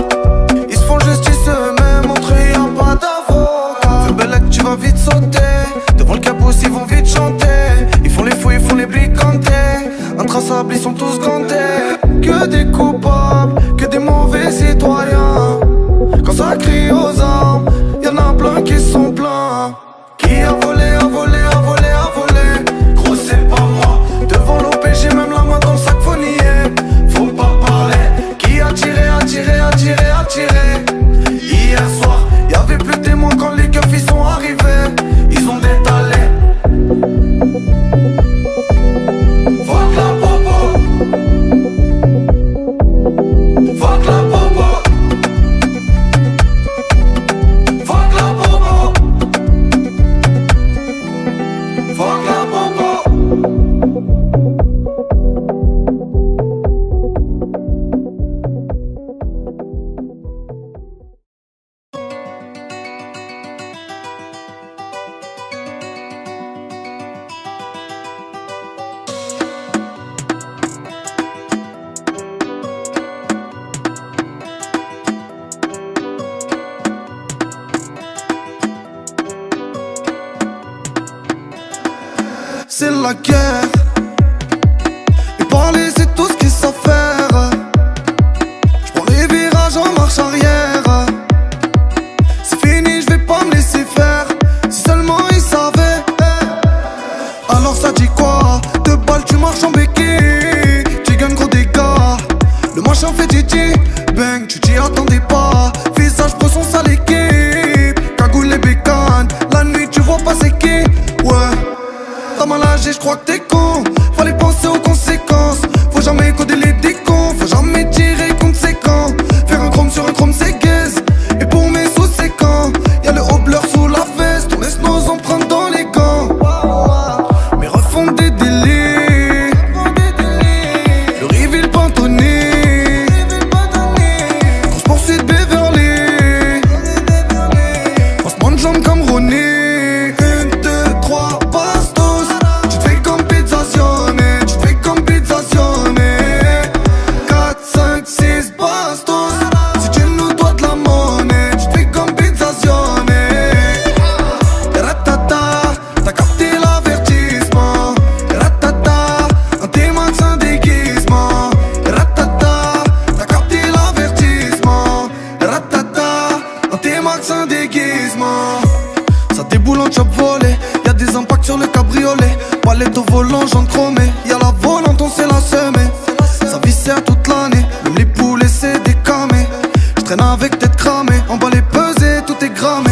Ils se font justice eux-mêmes, entre eux y'a pas d'avocat. Fais belle tu vas vite sauter. Devant le caboose ils vont vite chanter. Ils font les fous, ils font les blicantés. Intraçables ils sont tous gantés. Que des coupables, que des mauvais citoyens. Quand ça crie aux armes, y'en a plein qui sont pleins. Qui a volé, a volé, a volé, a volé. Gros c'est pas moi, devant l'OPJ même la main dans le sac faut nier. Faut pas parler, qui a tiré, a tiré, a tiré, a tiré. Hier soir, y'avait plus de témoins quand les keufs ils sont arrivés. Ils ont détalé. Fuck la popo. Fuck la popo. Fuck la popo. Fuck la popo. C'est la guerre. Et parler c'est tout ce qu'ils savent faire. J'prends les virages en marche arrière. C'est fini, j'vais pas me laisser faire. Si seulement ils savaient. Alors ça dit quoi? 2 balles tu marches en béquille. Tu gagnes gros dégâts. Le machin fait Didi. Bang, tu t'y attendais pas. Visage son sale équipe. Cagoule les bécanes. La nuit tu vois pas c'est qui. Ouais. T'as mal âgé, j'crois que t'es con. Fallait penser aux conséquences. Faut jamais coder les décons. Faut jamais tirer contre ses camps. Faire un chrome sur un chrome c'est gaze. Et pour mes sous c'est quand y'a le haut-bleur sous la veste. On laisse nos empreintes dans les gants. Mais refont des délits. Le reveal pantonné. Grosse poursuite Beverly. Passe-moi de jambes comme Ronnie. 1, 2, 3, bastos. Tu te fais comme pizzazione. Tu te fais comme pizzazione. 4, 5, 6, bastos. Si tu nous dois de la monnaie, tu te fais comme pizzazione. Ratata, t'as capté l'avertissement. Ratata, un T-Max, un déguisement. Ratata, t'as capté l'avertissement. Ratata, un T-Max, un déguisement. Ça déboule en chop volé. Y'a des impacts sur le cabriolet. Palette au volant, jaune chromé. Y'a la volante, on sait la semer. Ça viscère toute l'année. Même les poulets c'est décamé. J'traîne avec tête cramée. En bas les pesées, tout est grammé.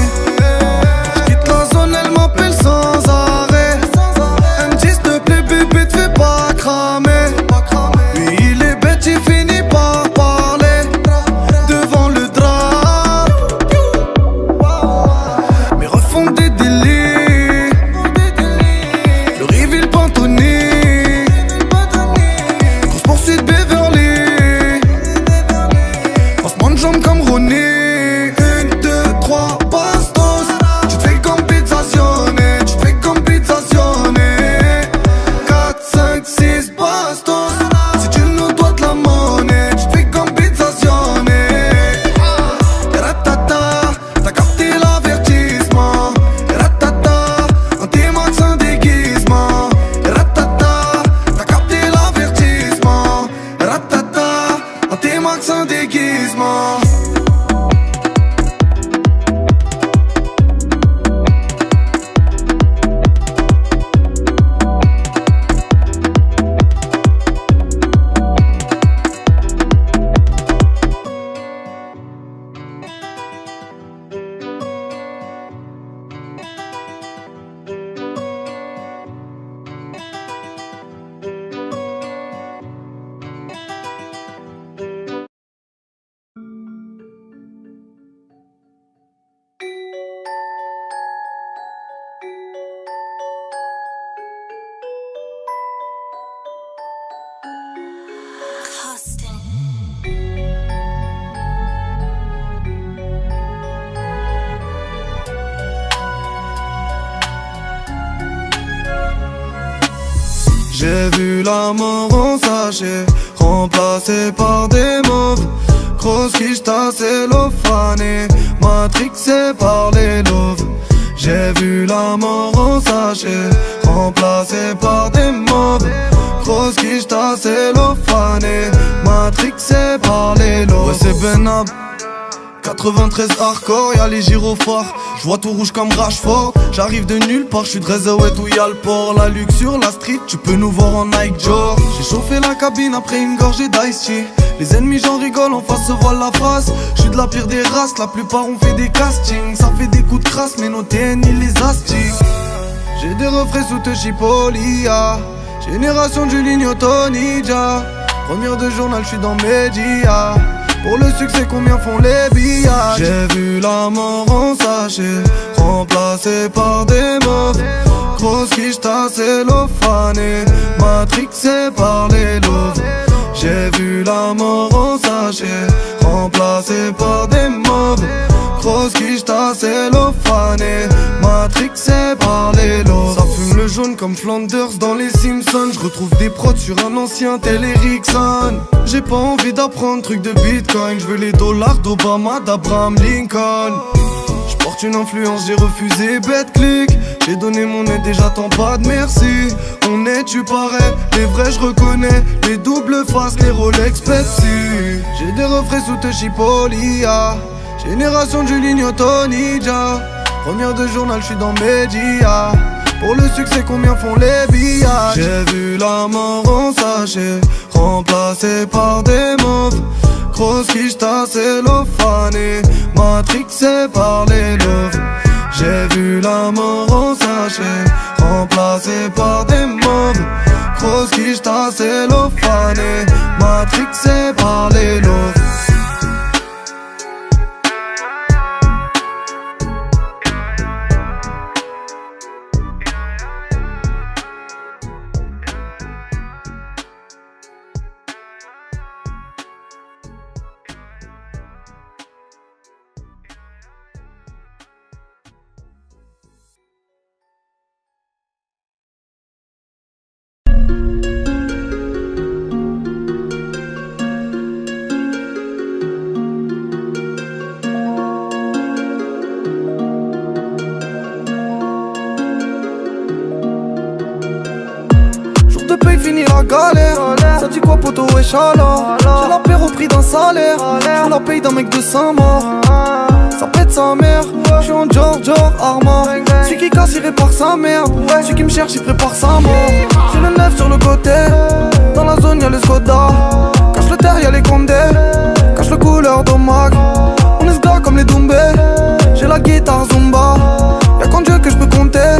J'ai vu la mort en sachet, remplacée par des mauves. Grosse quiche ta cellophanée, matrixée par les loves. J'ai vu la mort en sachet, remplacée par des mauves. Grosse quiche ta cellophanée, matrixée par les loves. Ouais c'est Benab 93 hardcore, y'a les gyrophares. J'vois tout rouge comme Rashford. J'arrive de nulle part, j'suis de Rezaouet où y'a le port. La luxe sur la street, tu peux nous voir en Nike Jor. J'ai chauffé la cabine après une gorgée d'ice tea. Les ennemis j'en rigole, en face se voile la face. J'suis de la pire des races, la plupart ont fait des castings. Ça fait des coups de crasse, mais nos TN ils les astiquent. J'ai des refrains sous te Chipolia. Génération du Lignoto Ninja. Première de journal, j'suis dans Média. Pour le succès, combien font les billages? J'ai vu la mort en sachet, remplacée par des mauves. Grosse quiche ta cellophanée, matrixée par les loves. J'ai vu la mort en sachet, remplacée par des mauves. Grosse quiche ta cellophanée, matrixée par les loves. Ça fume le jaune comme Flanders dans les Simpsons. Je retrouve des prods sur un ancien tel Ericsson. J'ai pas envie d'apprendre truc de Bitcoin. Je veux les dollars d'Obama, d'Abraham Lincoln. J'porte une influence, j'ai refusé BetClick. J'ai donné mon aide et j'attends pas de merci. On est, tu parais, les vrais je reconnais. Les doubles faces, les Rolex Pepsi. J'ai des refrains sous te Chipolia. Génération du Lignoto Ninja. Première de journal, j'suis dans Média. Pour le succès, combien font les billages? J'ai vu la mort en sachet, remplacée par des mauves. Grosse quiche ta cellophanée, matrixée par les loves. J'ai vu la mort en sachet, remplacée par des mauves. Grosse quiche ta cellophanée, matrixée par les loves. Fini la galère, ça dit quoi poto et chaleur. J'ai l'apéro au prix d'un salaire, je la paye d'un mec de Saint-Maur. Ça pète sa mère, je suis en George Armand. Celui qui casse il répare sa merde, celui qui me cherche il prépare sa mort. J'ai le neuf sur le côté, dans la zone y'a le Skoda. Cache le terre y'a les Condés, cache le couleur d'Omag. On est ce gars comme les Doumbé, j'ai la guitare Zumba. Y'a qu'en Dieu que je peux compter,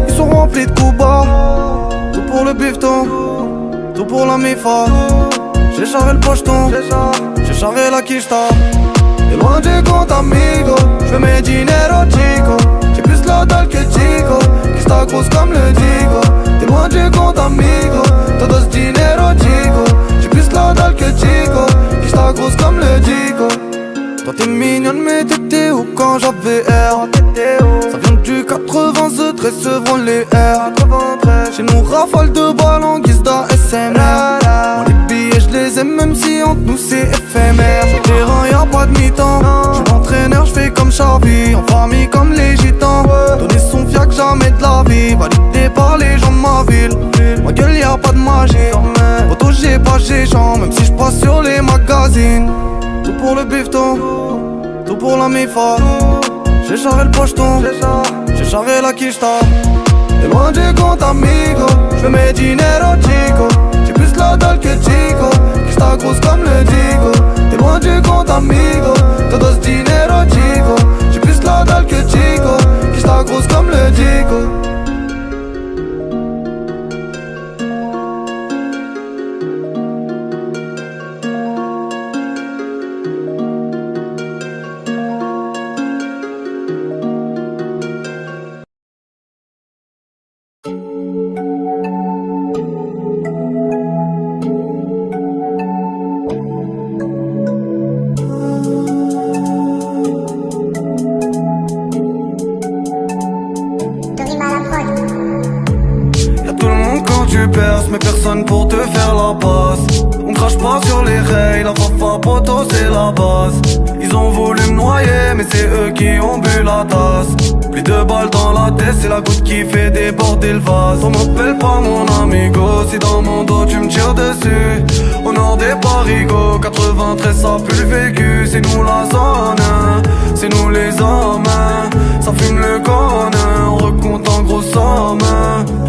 ils sont remplis de coups bas. Tout pour le bifton, tout pour la mifa. J'ai charré le pocheton, j'ai charré la quicheta. Et loin du compte amigo, j'fais mes dinero chico. J'ai plus la dalle que Chico, quicheta grosse comme le Digo. T'es loin du compte amigo, todos dinero chico. J'ai plus la dalle que Chico, quicheta grosse comme le Digo. Toi t'es mignonne mais t'étais où quand j'avais R? Ça vient du 80, se Sevron les R. Chez nous rafale de balles en guise d'ASMR. Moi les billets je les aime même si entre nous c'est éphémère. Sur le terrain y'a pas de mi-temps, j'suis l'entraîneur, j'fais comme Charby. En famille comme les gitans, donner son fiac jamais de la vie. Validé par les gens de ma ville, ma gueule y'a pas de magie. Auto j'ai pas géant, même si j'passe sur les magazines. Tout pour le bifton, tout pour la mifa. J'ai charré le pocheton, j'ai charré la quicheta. Et loin du compte amigo, j'fais mes dinero chico. J'ai plus la dalle que Chico, quicheta grosse comme le Digo. T'es loin du compte amigo, todos dinero chico. J'ai plus la dalle que Chico, quicheta grosse comme le Digo. tu perces, mais personne pour te faire la passe. On crache pas sur les rails, la fafa poto c'est la base. Ils ont voulu me noyer, mais c'est eux qui ont bu la tasse. Plus de balles dans la tête, c'est la goutte qui fait déborder le vase. On m'appelle pas mon amigo, si dans mon dos tu me tires dessus. Au nord des parigots, 93 ça pue le vécu. C'est nous la zone, c'est nous les hommes. Ça fume le cône, on recompte en grosse somme.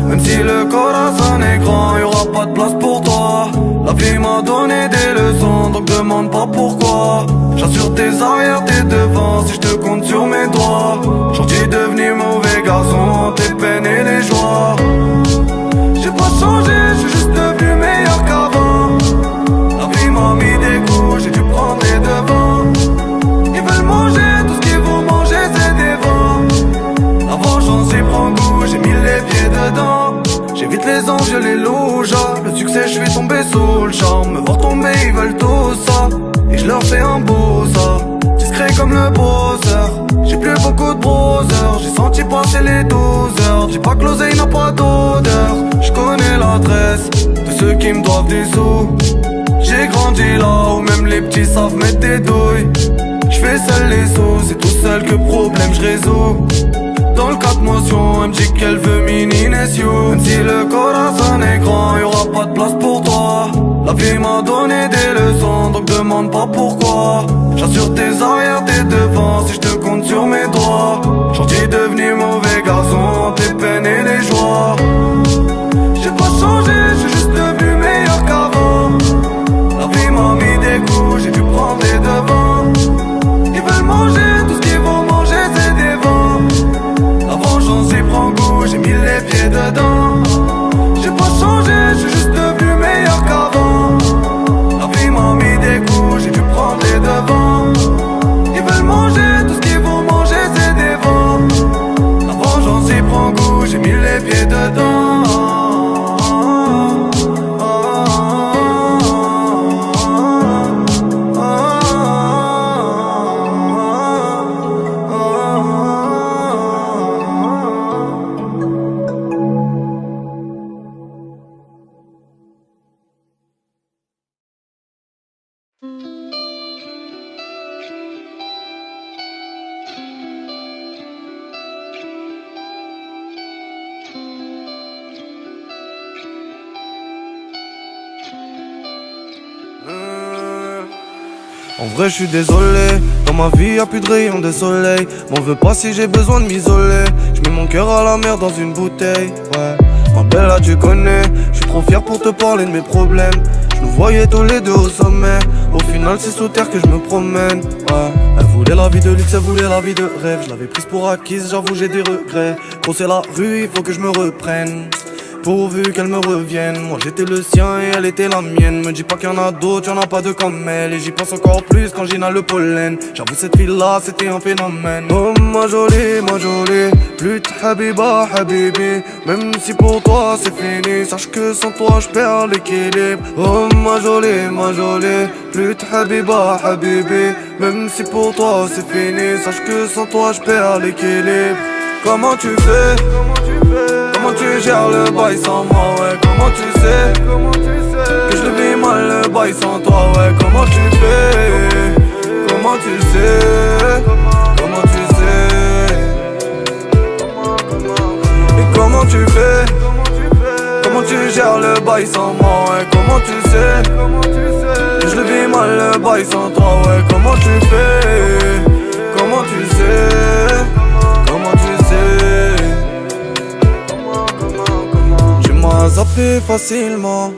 Même si le corazon est grand, y'aura pas de place pour toi. La vie m'a donné des leçons, donc demande pas pourquoi. J'assure tes arrières, tes devants, si je te compte sur mes doigts. Gentil devenu mauvais garçon, tes peines et les joies. J'ai pas changé, j'suis juste devenu meilleur qu'avant. La vie m'a mis des coups, j'ai dû prendre les devants. Ils veulent manger, tout ce qu'ils vont manger c'est des vents. La vengeance y prend goût, j'ai mis les pieds dedans. J'évite les anges, les loujas. Le succès, je suis tombé sous le charme. Me voir tomber, ils veulent tout ça. Et je leur fais un beau ça. Discret comme le bosseur. J'ai plus beaucoup de browsers. J'ai senti passer les 12 heures. Dis pas que l'oseille n'a pas d'odeur. Je connais l'adresse de ceux qui me doivent des sous. J'ai grandi là où même les petits savent mettre des douilles. Je fais seul les sous, c'est tout seul que problème je résous. Dans le 4 motions, elle me dit qu'elle veut mini Nessie. Même si le corazon est grand, y'aura pas de place pour toi. La vie m'a donné des leçons, donc demande pas pourquoi. J'assure tes arrières, tes devants, si je te compte sur mes doigts. Gentil devenu mauvais garçon, tes peines et les joies. J'ai pas changé, j'suis juste devenu meilleur qu'avant. La vie m'a mis des coups, j'ai dû prendre les devants. Ils veulent manger, tout ce qu'ils vont manger c'est des vents. La vengeance y prend goût, j'ai mis les pieds dedans. J'ai pas changé, j'suis juste devenu meilleur qu'avant. La vie m'a mis des coups, j'ai dû prendre les devants. Ils veulent manger, tout ce qu'ils vont manger c'est des vents. La vengeance y prend goût, j'ai mis les pieds dedans. En vrai je suis désolé, dans ma vie y'a plus de rayons de soleil. M'en veux pas si j'ai besoin de m'isoler. J'mets mon cœur à la mer dans une bouteille, ouais. Ma belle là tu connais, j'suis trop fier pour te parler de mes problèmes. J'nous voyais tous les deux au sommet. Au final c'est sous terre que je me promène, ouais. Elle voulait la vie de luxe, elle voulait la vie de rêve. Je l'avais prise pour acquise, j'avoue j'ai des regrets. Gros c'est la rue, il faut que je me reprenne. Pourvu qu'elle me revienne, moi j'étais le sien et elle était la mienne. Me dis pas qu'il y en a d'autres, y'en a pas deux comme elle. Et j'y pense encore plus quand j'inhale le pollen. J'avoue cette fille là c'était un phénomène. Oh ma jolie, plus de habiba habibi. Même si pour toi c'est fini, sache que sans toi je perds l'équilibre. Oh ma jolie, plus de habiba habibi. Même si pour toi c'est fini, sache que sans toi je perds l'équilibre. Comment tu fais? Comment tu gères le bail sans moi, ouais? Comment tu sais que je le vis mal le bail sans toi, ouais? Comment tu fais? Comment tu sais? Comment tu sais? Et comment tu fais? Comment tu gères le bail sans moi, ouais? Comment tu sais que je le vis mal le bail sans toi, ouais? Comment tu fais? Comment tu sais? Comment tu sais? Tu m'as zappé facilement,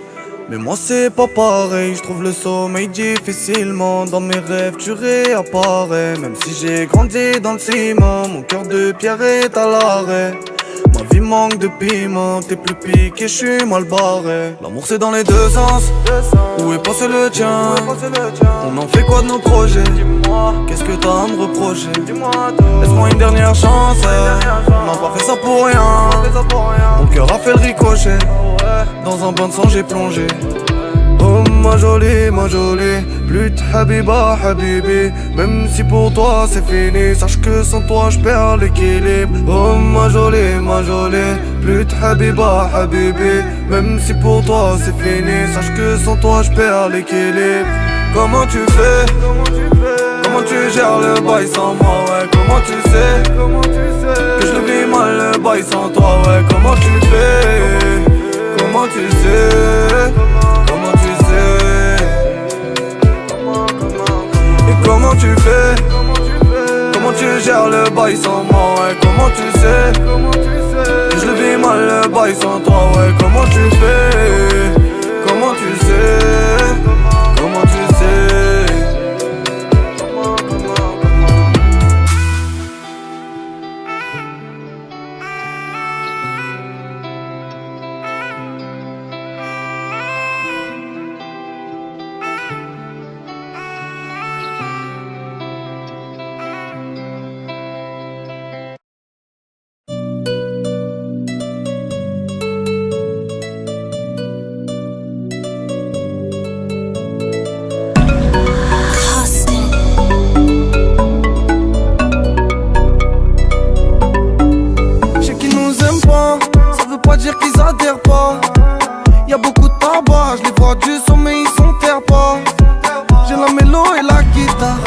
mais moi c'est pas pareil. Je trouve le sommeil difficilement. Dans mes rêves tu réapparais. Même si j'ai grandi dans le ciment, mon cœur de pierre est à l'arrêt. Ma vie manque de piment, t'es plus piqué, je suis mal barré. L'amour c'est dans les deux sens, où est passé le tien? On en fait quoi de nos projets? Qu'est-ce que t'as à me reprocher? Laisse-moi une dernière chance, on n'a pas fait ça pour rien. Mon cœur a fait le ricochet, dans un bain de sang j'ai plongé. Oh ma jolie, plus de habiba habibi. Même si pour toi c'est fini, sache que sans toi je perds l'équilibre. Oh ma jolie, plus de habiba habibi. Même si pour toi c'est fini, sache que sans toi je perds l'équilibre. Comment tu fais? Comment tu gères le bail sans moi, ouais? Comment tu sais que je le vis mal le bail sans toi, ouais? Comment tu fais? Comment tu sais? Comment tu sais? Et comment tu fais? Comment tu gères le bail sans moi, ouais? Comment tu sais que je le vis mal le bail sans toi, ouais? Comment tu fais? Comment tu sais? Comment tu sais? Dire qu'ils adhèrent pas. Y'a beaucoup de tabac, je les vois du son mais ils sont terre pas. J'ai la mélo et la guitare,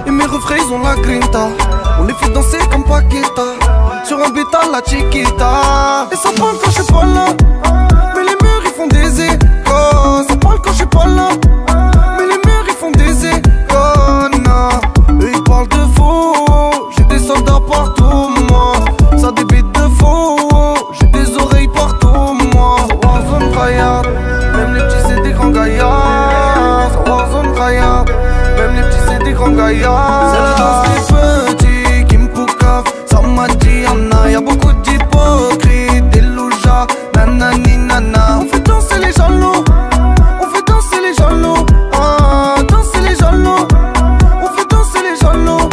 et mes refrains ils ont la grinta. On les fait danser comme Paquita, sur un beat à la chiquita. Et ça parle quand je suis pas là, mais les murs ils font des échos. Ça parle quand je suis pas là, mais les murs ils font des échos. Eux ils parlent de faux, j'ai des soldats partout moi. Ça débite de faux, des oreilles partout, moi. Ça Warzone Gaillard, même les petits c'est des grands gaillards. Ça Warzone Gaillard, même les petits c'est des grands gaillards. C'est la danse des petits qui me poucavent. Ça m'a dit y'en a, y'a beaucoup d'hypocrites, des loujas, nanani nana. On fait danser les jaloux, on fait danser les jaloux, danser les jaloux. On fait danser les jaloux,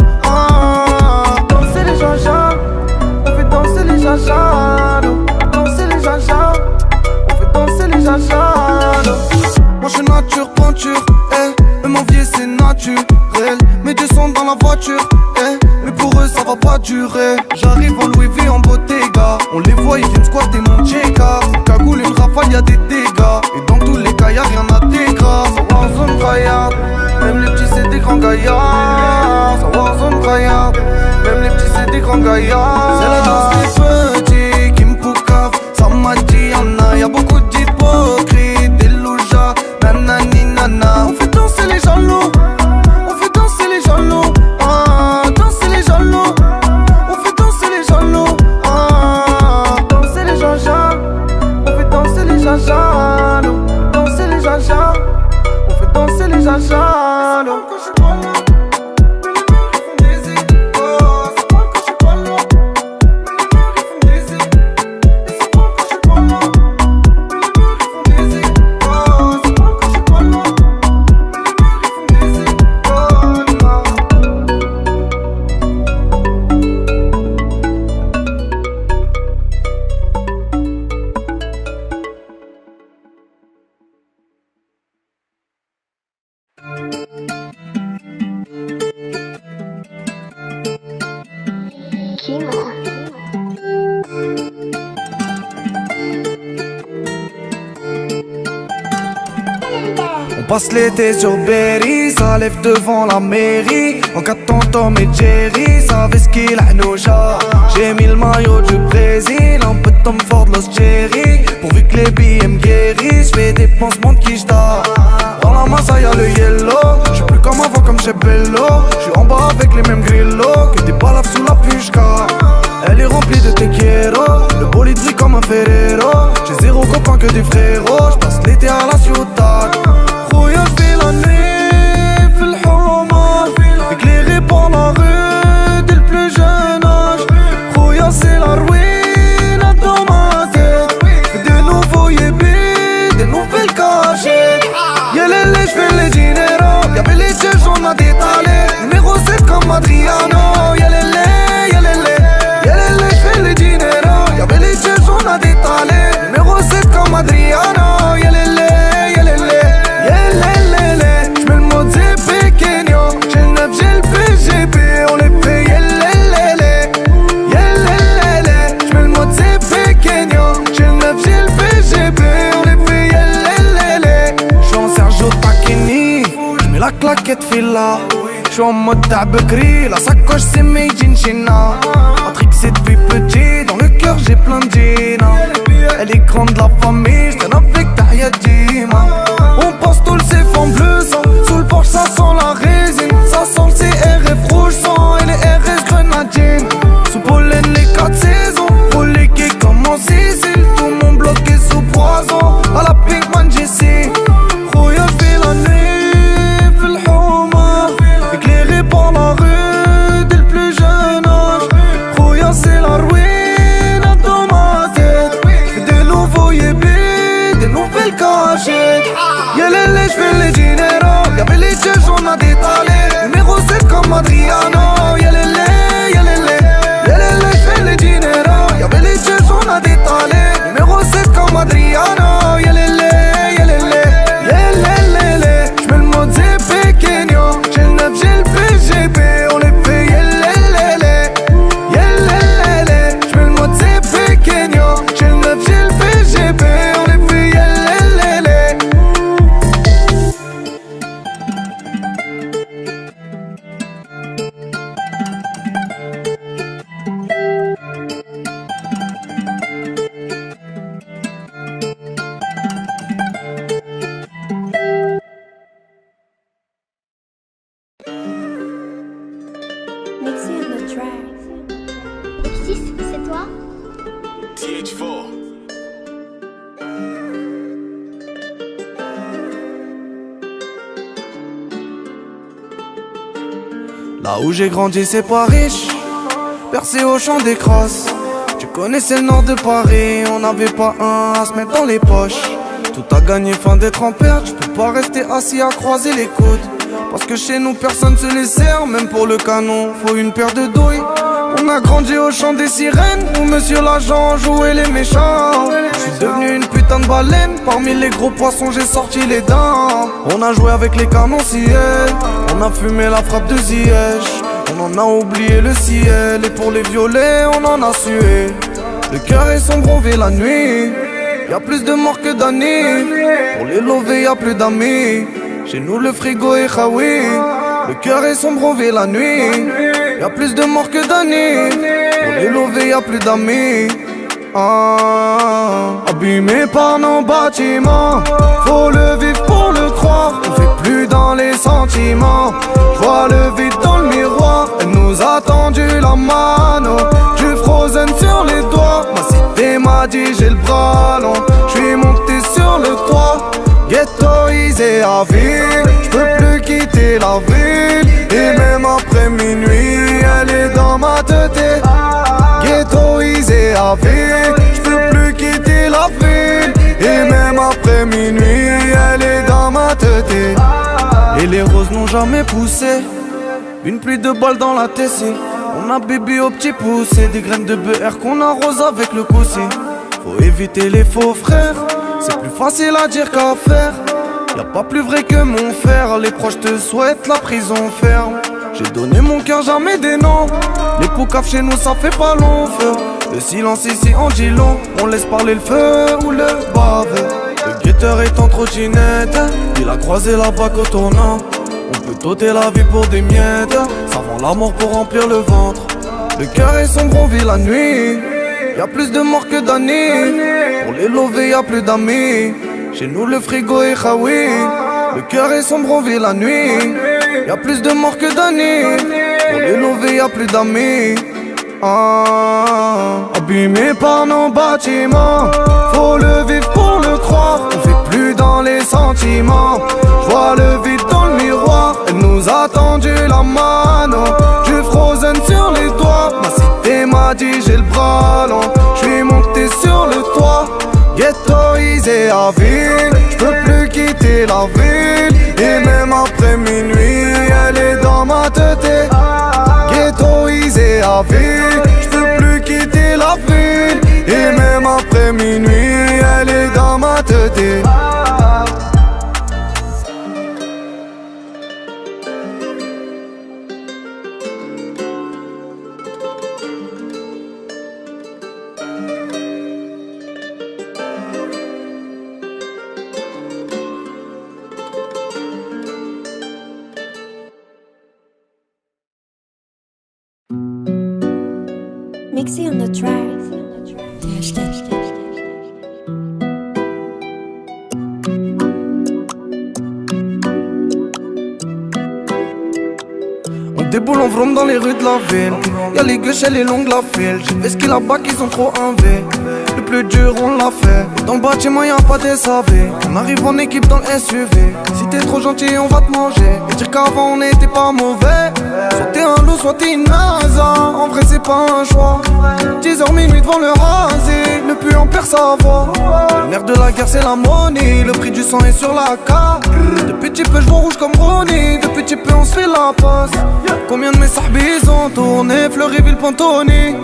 danser les jajas. On fait danser les jajas. On fait danser les jajas. Moi je suis nature peinture, même envier c'est naturel. Mes deux sont dans la voiture, mais pour eux ça va pas durer. J'arrive en Louis V en Bottega, on les voit ils viennent squatter mon check-up. Cagoule une rafale y'a des dégâts, et dans tous les cas y'a rien à dégras. Ça Warzone Gaillard, même les petits c'est des grands gaillards. Ça Warzone Gaillard, même les petits c'est des grands gaillards. C'est la danse des petits qui me poucavent. Ça m'a dit y'en a, y'a beaucoup d'hypocrites, des loujas, nanani nana. On fait danser les jaloux, on fait danser les jaloux, danser les jaloux. On fait danser les jaloux, danser les jajas. On fait danser les jajas, danser les jajas. On fait danser les jajas. On passe l'été sur Berry, ça lève devant la mairie. En captant Tom et Jerry, ça fait ce qu'il a nouja. J'ai mis le maillot du Brésil, un peu de Tom Ford, Los Jerry. Pourvu que les billets me guérissent, j'fais des pansements de quicheta. Dans la main ça y'a le yellow, j'suis plus comme avant comme chez Bello. J'suis en bas avec les mêmes grillos, que des balafres sous la pushka. Elle est remplie de tequiero, le bolide brille comme un Ferrero. J'ai zéro copain que des frérots, j'passe l'été à la ciudad. خويا في la nuit, في الحومة éclairé par la rue dès le plus jeune âge. خويا c'est la ruine dans ma tête. Des nouveaux yébis, des nouvelles cachettes. Yelele j'fais les dineros, y'avait les jeux on a détalé. Numéro 7 comme Adriano. Yelele, yelele, yelele j'fais les dineros, y'avait les jeux on a détalé. Numéro 7 comme Adriano. Yelele, yelele, Kenya. J'ai le 9, j'ai le BGB, on les fait yellelele. J'suis en Sergio Tacchini, j'mets la claquette fila. J'suis en mode Tabekri, la sacoche c'est made in China. Patrick c'est depuis petit, dans le cœur j'ai plein de Gina. Elle est grande la famille, j'traîne avec Tahia Dima. On pense tout le CF en bleu sang, sous le porche ça sent la résine. Ça sent le CRF rouge sang et les RS grenadines. Sous pollen les 4 saisons, pour les quais comme en Sicile. Tout mon bloc est sous poison, à la Pinkman JC. Rouya j'fais la nuit, fais le houma, éclairé par la rue dès le plus jeune âge. Rouya c'est la ruine dans ma tête, des nouveaux yébés, des nouvelles cachettes. Yelele j'fais les dineros, y'avait les judges on a détalé. Numéro 7 comme Adriano, yelele, yelele. Yelele j'fais les dineros, y'avait les judges on a détalé. Numéro 7 comme Adriano, yelele, yelele. Yelele, j'mets le mode ZP Kenya. J'ai le 9, j'ai le BGB, on les fait yelele. Yelele, j'mets le mode ZP Kenya. J'ai le 9, j'ai le BGB, on les fait yelele. Mixé on the track. X6, c'est toi? TH4. Là où j'ai grandi c'est pas riche, percé au champ des crosses. Tu connaissais le nord de Paris, on n'avait pas un à se mettre dans les poches. Tout a gagné, fin d'être en perte, je peux pas rester assis à croiser les coudes. Parce que chez nous personne se les sert, même pour le canon, faut une paire de douilles. On a grandi au chant des sirènes, où monsieur l'agent jouait les méchants. Je suis devenu une putain de baleine, parmi les gros poissons j'ai sorti les dents. On a joué avec les canons ciel, on a fumé la frappe de Ziyech. On en a oublié le ciel, et pour les violets on en a sué. Le cœur est sombre, on vit la nuit, y'a plus de morts que d'années. Pour les lovés y'a plus d'amis, chez nous le frigo est khawi. Le cœur est sombre, on vit la nuit, y'a plus de morts que d'années. Pour les lovés y'a plus d'amis. Abîmé par nos bâtiments, faut le vivre pour le croire. On fait plus dans les sentiments, j'vois le vide dans le miroir. Elle nous a tendu la mano, du frozen sur les doigts. Ma cité m'a dit j'ai le bras long, j'suis monté sur le toit. Ghettoisé à ville, j'peux plus quitter la ville. Et même après minuit, elle est dans ma tête. Ghettoisé à ville, j'peux plus quitter la ville. Et même après minuit, elle est dans ma tête. Et les roses n'ont jamais poussé, une pluie de balles dans la tessie. On a bébé au petit poussé, des graines de BR qu'on arrose avec le coussi. Faut éviter les faux frères, c'est plus facile à dire qu'à faire. Y'a pas plus vrai que mon frère, les proches te souhaitent la prison ferme. J'ai donné mon cœur, jamais des noms. Les poucaves chez nous ça fait pas long feu. Le silence ici en dit long, on laisse parler le feu ou le bave. Le guetteur est en trottinette, il a croisé la bague au tournant. On peut t'ôter la vie pour des miettes, ça vend la mort pour remplir le ventre. Le cœur est sombre, on vit la nuit, y'a plus de morts que d'années. Pour les lovés y'a plus d'amis, chez nous le frigo est khawi. Le cœur est sombre, on vit la nuit, y'a plus de morts que d'années. Pour les lovés y'a plus d'amis. Abîmé par nos bâtiments, faut le vivre pour le croire. On fait plus dans les sentiments, j'vois le vide dans le miroir. Elle nous a tendu la mano, du frozen sur les doigts. Ma cité m'a dit j'ai le bras long, j'suis monté sur le toit. Ghettoisé à ville, j'peux plus quitter la ville. Et même après minuit, elle est dans ma tête. Ghettoisé à ville, j'peux plus quitter la ville. Et même après minuit, elle est dans ma tête. Mixy on the track. On déboule en vroom dans les rues de la ville. Y'a les gueuches et les longues la file. J'ai fait ce qu'il a bas qu'ils ont trop envie. Le plus dur on l'a fait. Dans le bâtiment y'a pas de SAV. On arrive en équipe dans le SUV. Si t'es trop gentil on va te manger. Et dire qu'avant on n'était pas mauvais. Soit t'es un loup soit t'es une NASA. En vrai c'est pas un choix. 10h minuit devant le rasé. Le puits en perd sa voix. Le nerf de la guerre c'est la monnaie. Le prix du sang est sur la carte. De petit peu je vois rouge comme Ronnie. De petit peu on se fait la passe. Combien de mes sahbis ont tourné, Fleuryville, Pantoni.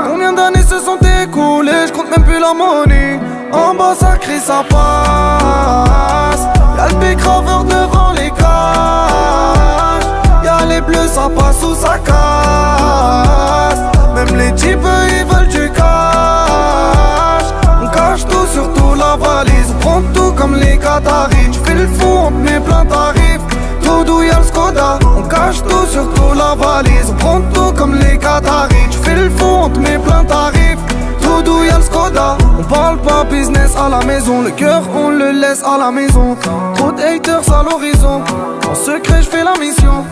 Combien d'années se sont écoulées, je compte même plus la monnaie. En bas ça crie, ça passe. Y'a le big graveur devant les cages. Y'a les bleus, ça passe ou ça casse. Même les types ils veulent du cash. On cache tout, surtout la valise. On prend tout comme les Qataris. Tu fais le fou, on te met plein tarifs. Tout d'où y'a le Skoda. On cache tout, surtout la valise. On prend tout comme les Qataris. Tu fais le fou, on te met plein tarifs. Tout d'où y'a le Skoda. On parle pas business à la maison. Le cœur on le laisse à la maison. Trop de haters à l'horizon. En secret je fais la mission.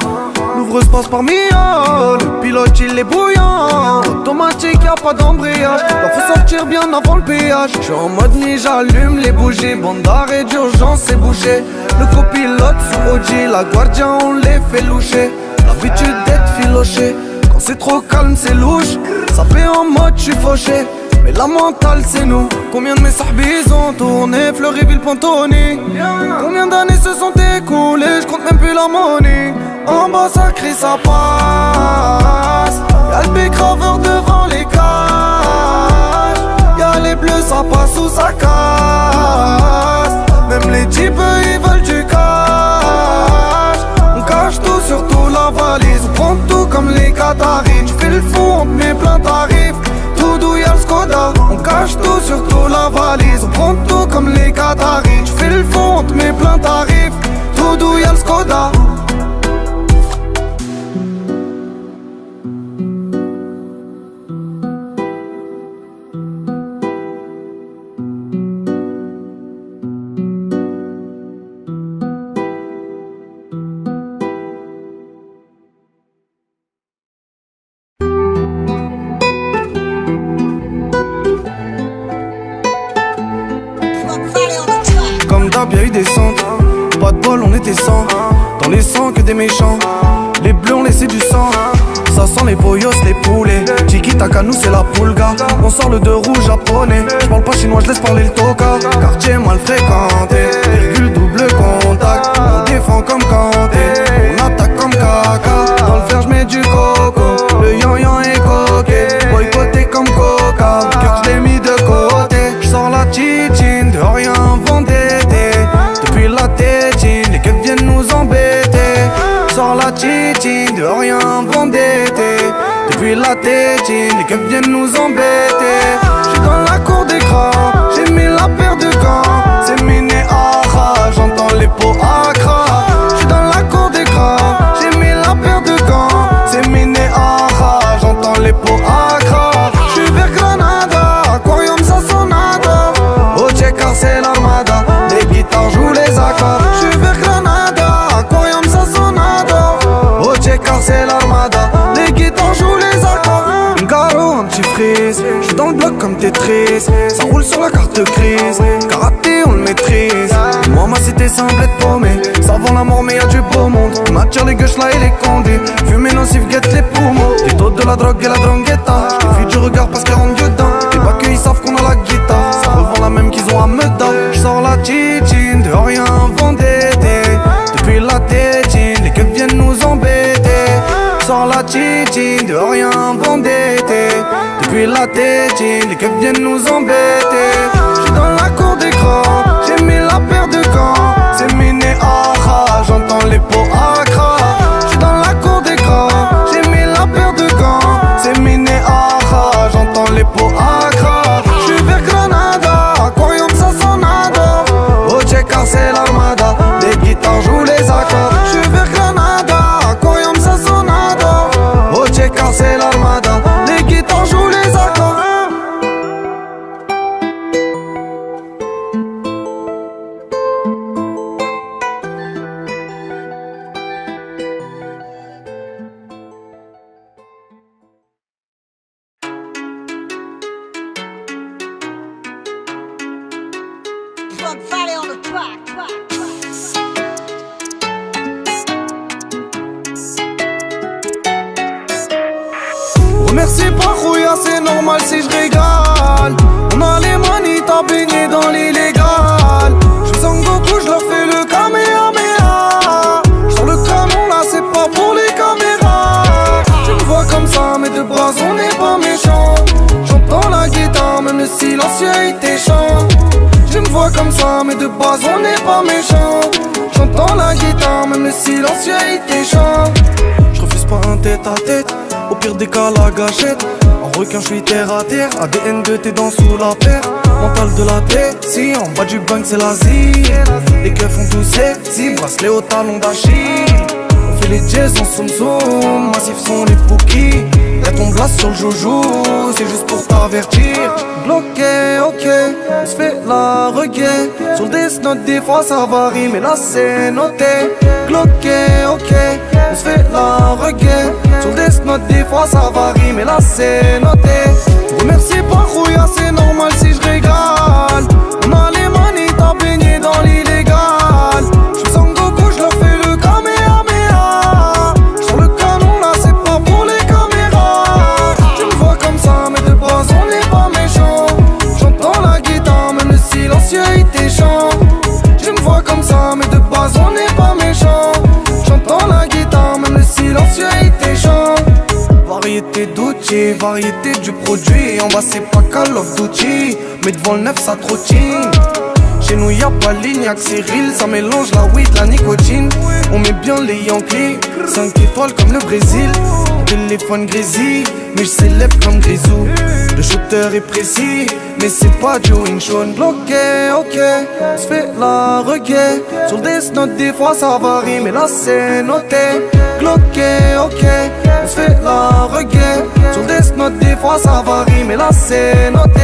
L'ouvreuse passe par Mia. Le pilote il est bouillant. Automatique y'a pas d'embrayage. Là faut sortir bien avant le péage. J'suis en mode ni j'allume les bougies. Bande d'arrêt d'urgence c'est bouché. Le copilote sous OG. La Guardia on les fait loucher. L'habitude d'être filoché. Quand c'est trop calme c'est louche. Ça fait en mode j'suis fauché. Mais la mentale c'est nous. Combien de mes sahbis ont tourné, Fleuryville, Pantoni. Combien d'années se sont écoulées, je compte même plus la monnaie. En bas ça crie, ça passe. Y'a le big graveur devant les cages. Y'a les bleus, ça passe ou ça casse. Même les types ils veulent du cash. On cache tout, surtout la valise. On prend tout comme les Qataris. Tu fais le fou, on te met plein tarifs. Tout d'où y'a le Skoda. On cache tout, surtout la valise. On prend tout comme les Qataris. Tu fais le fou, on te met plein tarifs. Tout d'où y'a le Skoda. Y'a eu des centres, pas de bol on était 100. Dans les sangs que des méchants. Les bleus ont laissé du sang. Ça sent les boyos, les poulets. Tiki taka nous c'est la pulga. On sort le 2 rouge japonais. J'parle pas chinois, j'laisse parler le toka. Quartier mal fréquenté. Virgule double contact. On défend comme Kanté. On attaque comme caca. Dans le fer j'mets du coco. Le yan est coquet. Boycotté comme coca. Cœur j'l'ai mis de côté. J'sors la titine de rien vendé. Depuis la tétine, les keufs viennent nous embêter. Sors la titine, de rien vendetté. Depuis la tétine, les keufs viennent nous embêter. J'suis dans la cour d'écran, j'ai mis la paire de gants. C'est miné aha, j'entends les pots accra. J'suis dans la cour d'écran, j'ai mis la paire de gants. C'est miné aha, j'entends les pots accra. J'suis vers Granada, aquarium ça sonada. Oh checker c'est l'armada. Les guitares jouent les accords. J'suis vers Granada, aquarium ça sonada. Oh checker c'est l'armada. Les guitares jouent les accords. Une garo, un petit frise. J'suis dans le bloc comme Tetris. Ça roule sur la carte grise. Karaté on le maîtrise. Moi ma cité semble être paumée. Ça vend la mort mais y'a du beau monde. On attire les gueuches là et les condés. Fumer nocif guette les poumons. Les taux de la drogue et la drangheta. J'défie du regard parce qu'elle rentre dedans. Et pas qu'ils savent qu'on a la guitare. Ça revend la même qu'ils ont à Meda. J'sors la titine de rien vendetté. Depuis la tétine, les keufs viennent nous embêter. J'sors la titine de rien vendetté. Depuis la tétine, les keufs viennent nous embêter. J'suis dans la cour d'écran, j'ai mis la paire de gants. C'est miné aha, j'entends les pots accra. J'suis dans la cour d'écran, j'ai mis la paire de gants. C'est miné aha, j'entends les pots accra. J'suis vers Granada, aquarium ça sonada. Oh checker c'est l'armada. Les guitares jouent les accords. J'suis vers Granada, aquarium ça sonada. Oh checker c'est l'armada. Les guitares jouent les accords. Remercie pas Rouya, c'est normal si je régale. On a les manitas baignés dans l'illégal. Je sens Goku, je leur fais le Kamehameha. J'sors le canon là, c'est pas pour les caméras. Tu me vois comme ça, mais de bras on n'est pas méchant. J'entends la guitare, même le silencieux il t'échante. Tu me vois comme ça, mais de base on n'est pas méchant. J'entends la guitare, même le silencieux il t'échante. Je refuse pas un tête à tête, au pire des cas la gâchette. En requin je suis terre à terre, ADN de tes dents sous la paire. Mental de la tête, si en bas du bank c'est l'Asie. Les keufs font tout sexy, bracelet au talon d'Achille. On fait les jazz en soum soum, massifs sont les pookies. Y'a ton blast sur le joujou, c'est juste pour t'avertir. Bloqué, ok, on se fait la reggae. Sur le Death Note des fois ça varie, mais là c'est noté. Bloqué, ok, on se fait la reggae. Sur le Death Note des fois ça varie, mais là c'est noté. Remercie pas Rouya, c'est normal si je régale. On a les manitas baignés dans l'illégal. Je sens Goku, je leur fais le Kamehameha. Sur le canon là c'est pas pour les caméras. Tu me vois comme ça, mais de base on n'est pas méchant. J'entends la guitare, même le silencieux il t'échante. Tu me vois comme ça, mais de base on n'est pas méchant. J'entends la guitare, même le silencieux il t'échante. Variété d'outils, variété du produit. En bas c'est pas Call of Duty, mais devant le neuf ça trottine. Chez nous y'a pas ligne, y'a que Cyril, ça mélange la weed, la nicotine. On met bien les Yankees, 5 étoiles comme le Brésil. Téléphone grésille, mais je célèbre comme Grisou. Le shooter est précis, mais c'est pas du Wing Chun. Bloqué, ok, on se fait la reggae. Sur le Death Note des fois ça varie, mais là c'est noté. Bloqué, ok, on se fait la reggae. Sur le Death Note des fois ça varie, mais là c'est noté.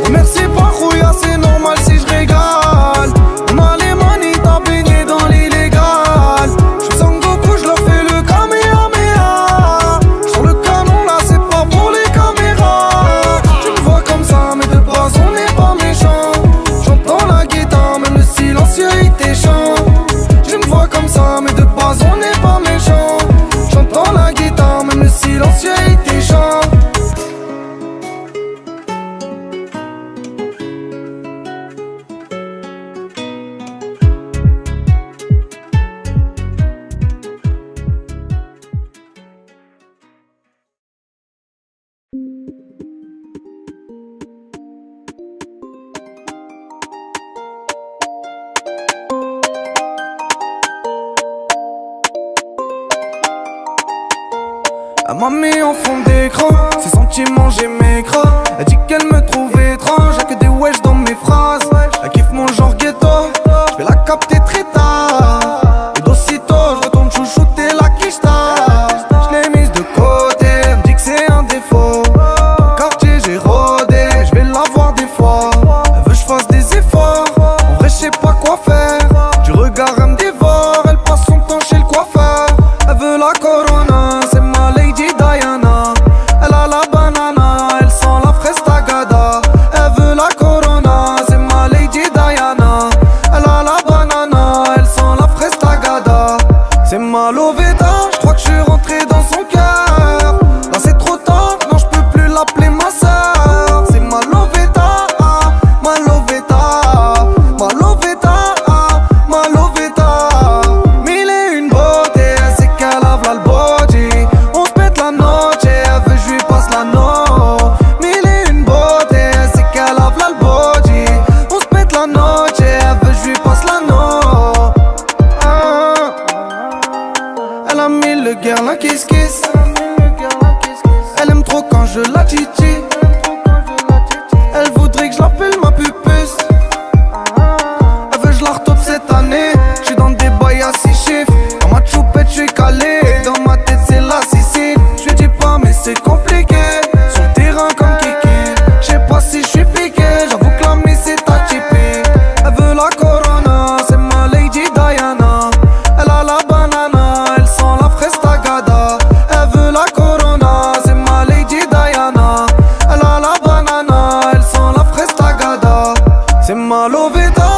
Remercie pas Rouya, c'est normal si je régale. On a les manitas baignés dans l'illégal. Je sens Goku, je leur fais le Kamehameha. Sur le canon là c'est pas pour les caméras. Tu me vois comme ça, mais de base on n'est pas méchant. J'entends la guitare, même le silencieux il t'échante. Tu me vois comme ça, mais de base on n'est pas méchant. J'entends la guitare, même le silencieux il t'échante. Elle m'a mis en fond d'écran, ses sentiments j'ai maigre. Elle dit qu'elle me trouve étrange, y'a que des wesh dans mes phrases. Elle kiffe mon genre ghetto, j'vais la capter très tard. Et d'aussitôt j'retourne chouchouter la quicheta. J'l'ai mise de côté, elle me dit que c'est un défaut. Dans le quartier j'ai rodé, j'vais la voir des fois. Elle veut que j'fasse des efforts, en vrai j'sais pas quoi faire. Du regard elle me dévore, elle passe son temps chez le coiffeur. Elle veut la corona, c'est ma Lady Diana. Elle a la banana, elle sent la fraise tagada. Elle veut la corona, c'est ma Lady Diana. Elle a la banana, elle sent la fraise tagada. C'est ma Loveta, j'crois que j'suis rentré dans son cœur. Là c'est trop tard, non j'peux plus l'appeler ma sœur. C'est ma Loveta, ma Loveta, ma Loveta, ma Loveta. Mille et une beauté, elle sait qu'elle a v'là le body. On se pète la noche, elle veut que je lui passe la note. Mille et une beauté, elle sait qu'elle a v'là le body. On se pète la noche, elle veut que je lui passe la note. Elle a mis le guerre, la kiss kiss. Elle aime trop quand je la titi. Elle voudrait que je l'appelle ma pupuce. Elle veut que je la retope cette année. J'suis dans des bails à 6 chiffres. Dans ma choupette j'suis calé. Dans ma tête c'est la Sicile. J'lui dis pas mais c'est compliqué. Sur le terrain comme Kiki. J'sais pas si j'suis piqué. J'avoue que la mise c'est à chiper. Elle veut la corona, c'est ma Lady Diana. Elle a la banana, elle sent la fraise tagada. Elle veut la corona, c'est ma Lady Diana. Elle a la banana, elle sent la fraise tagada. C'est ma Loveta.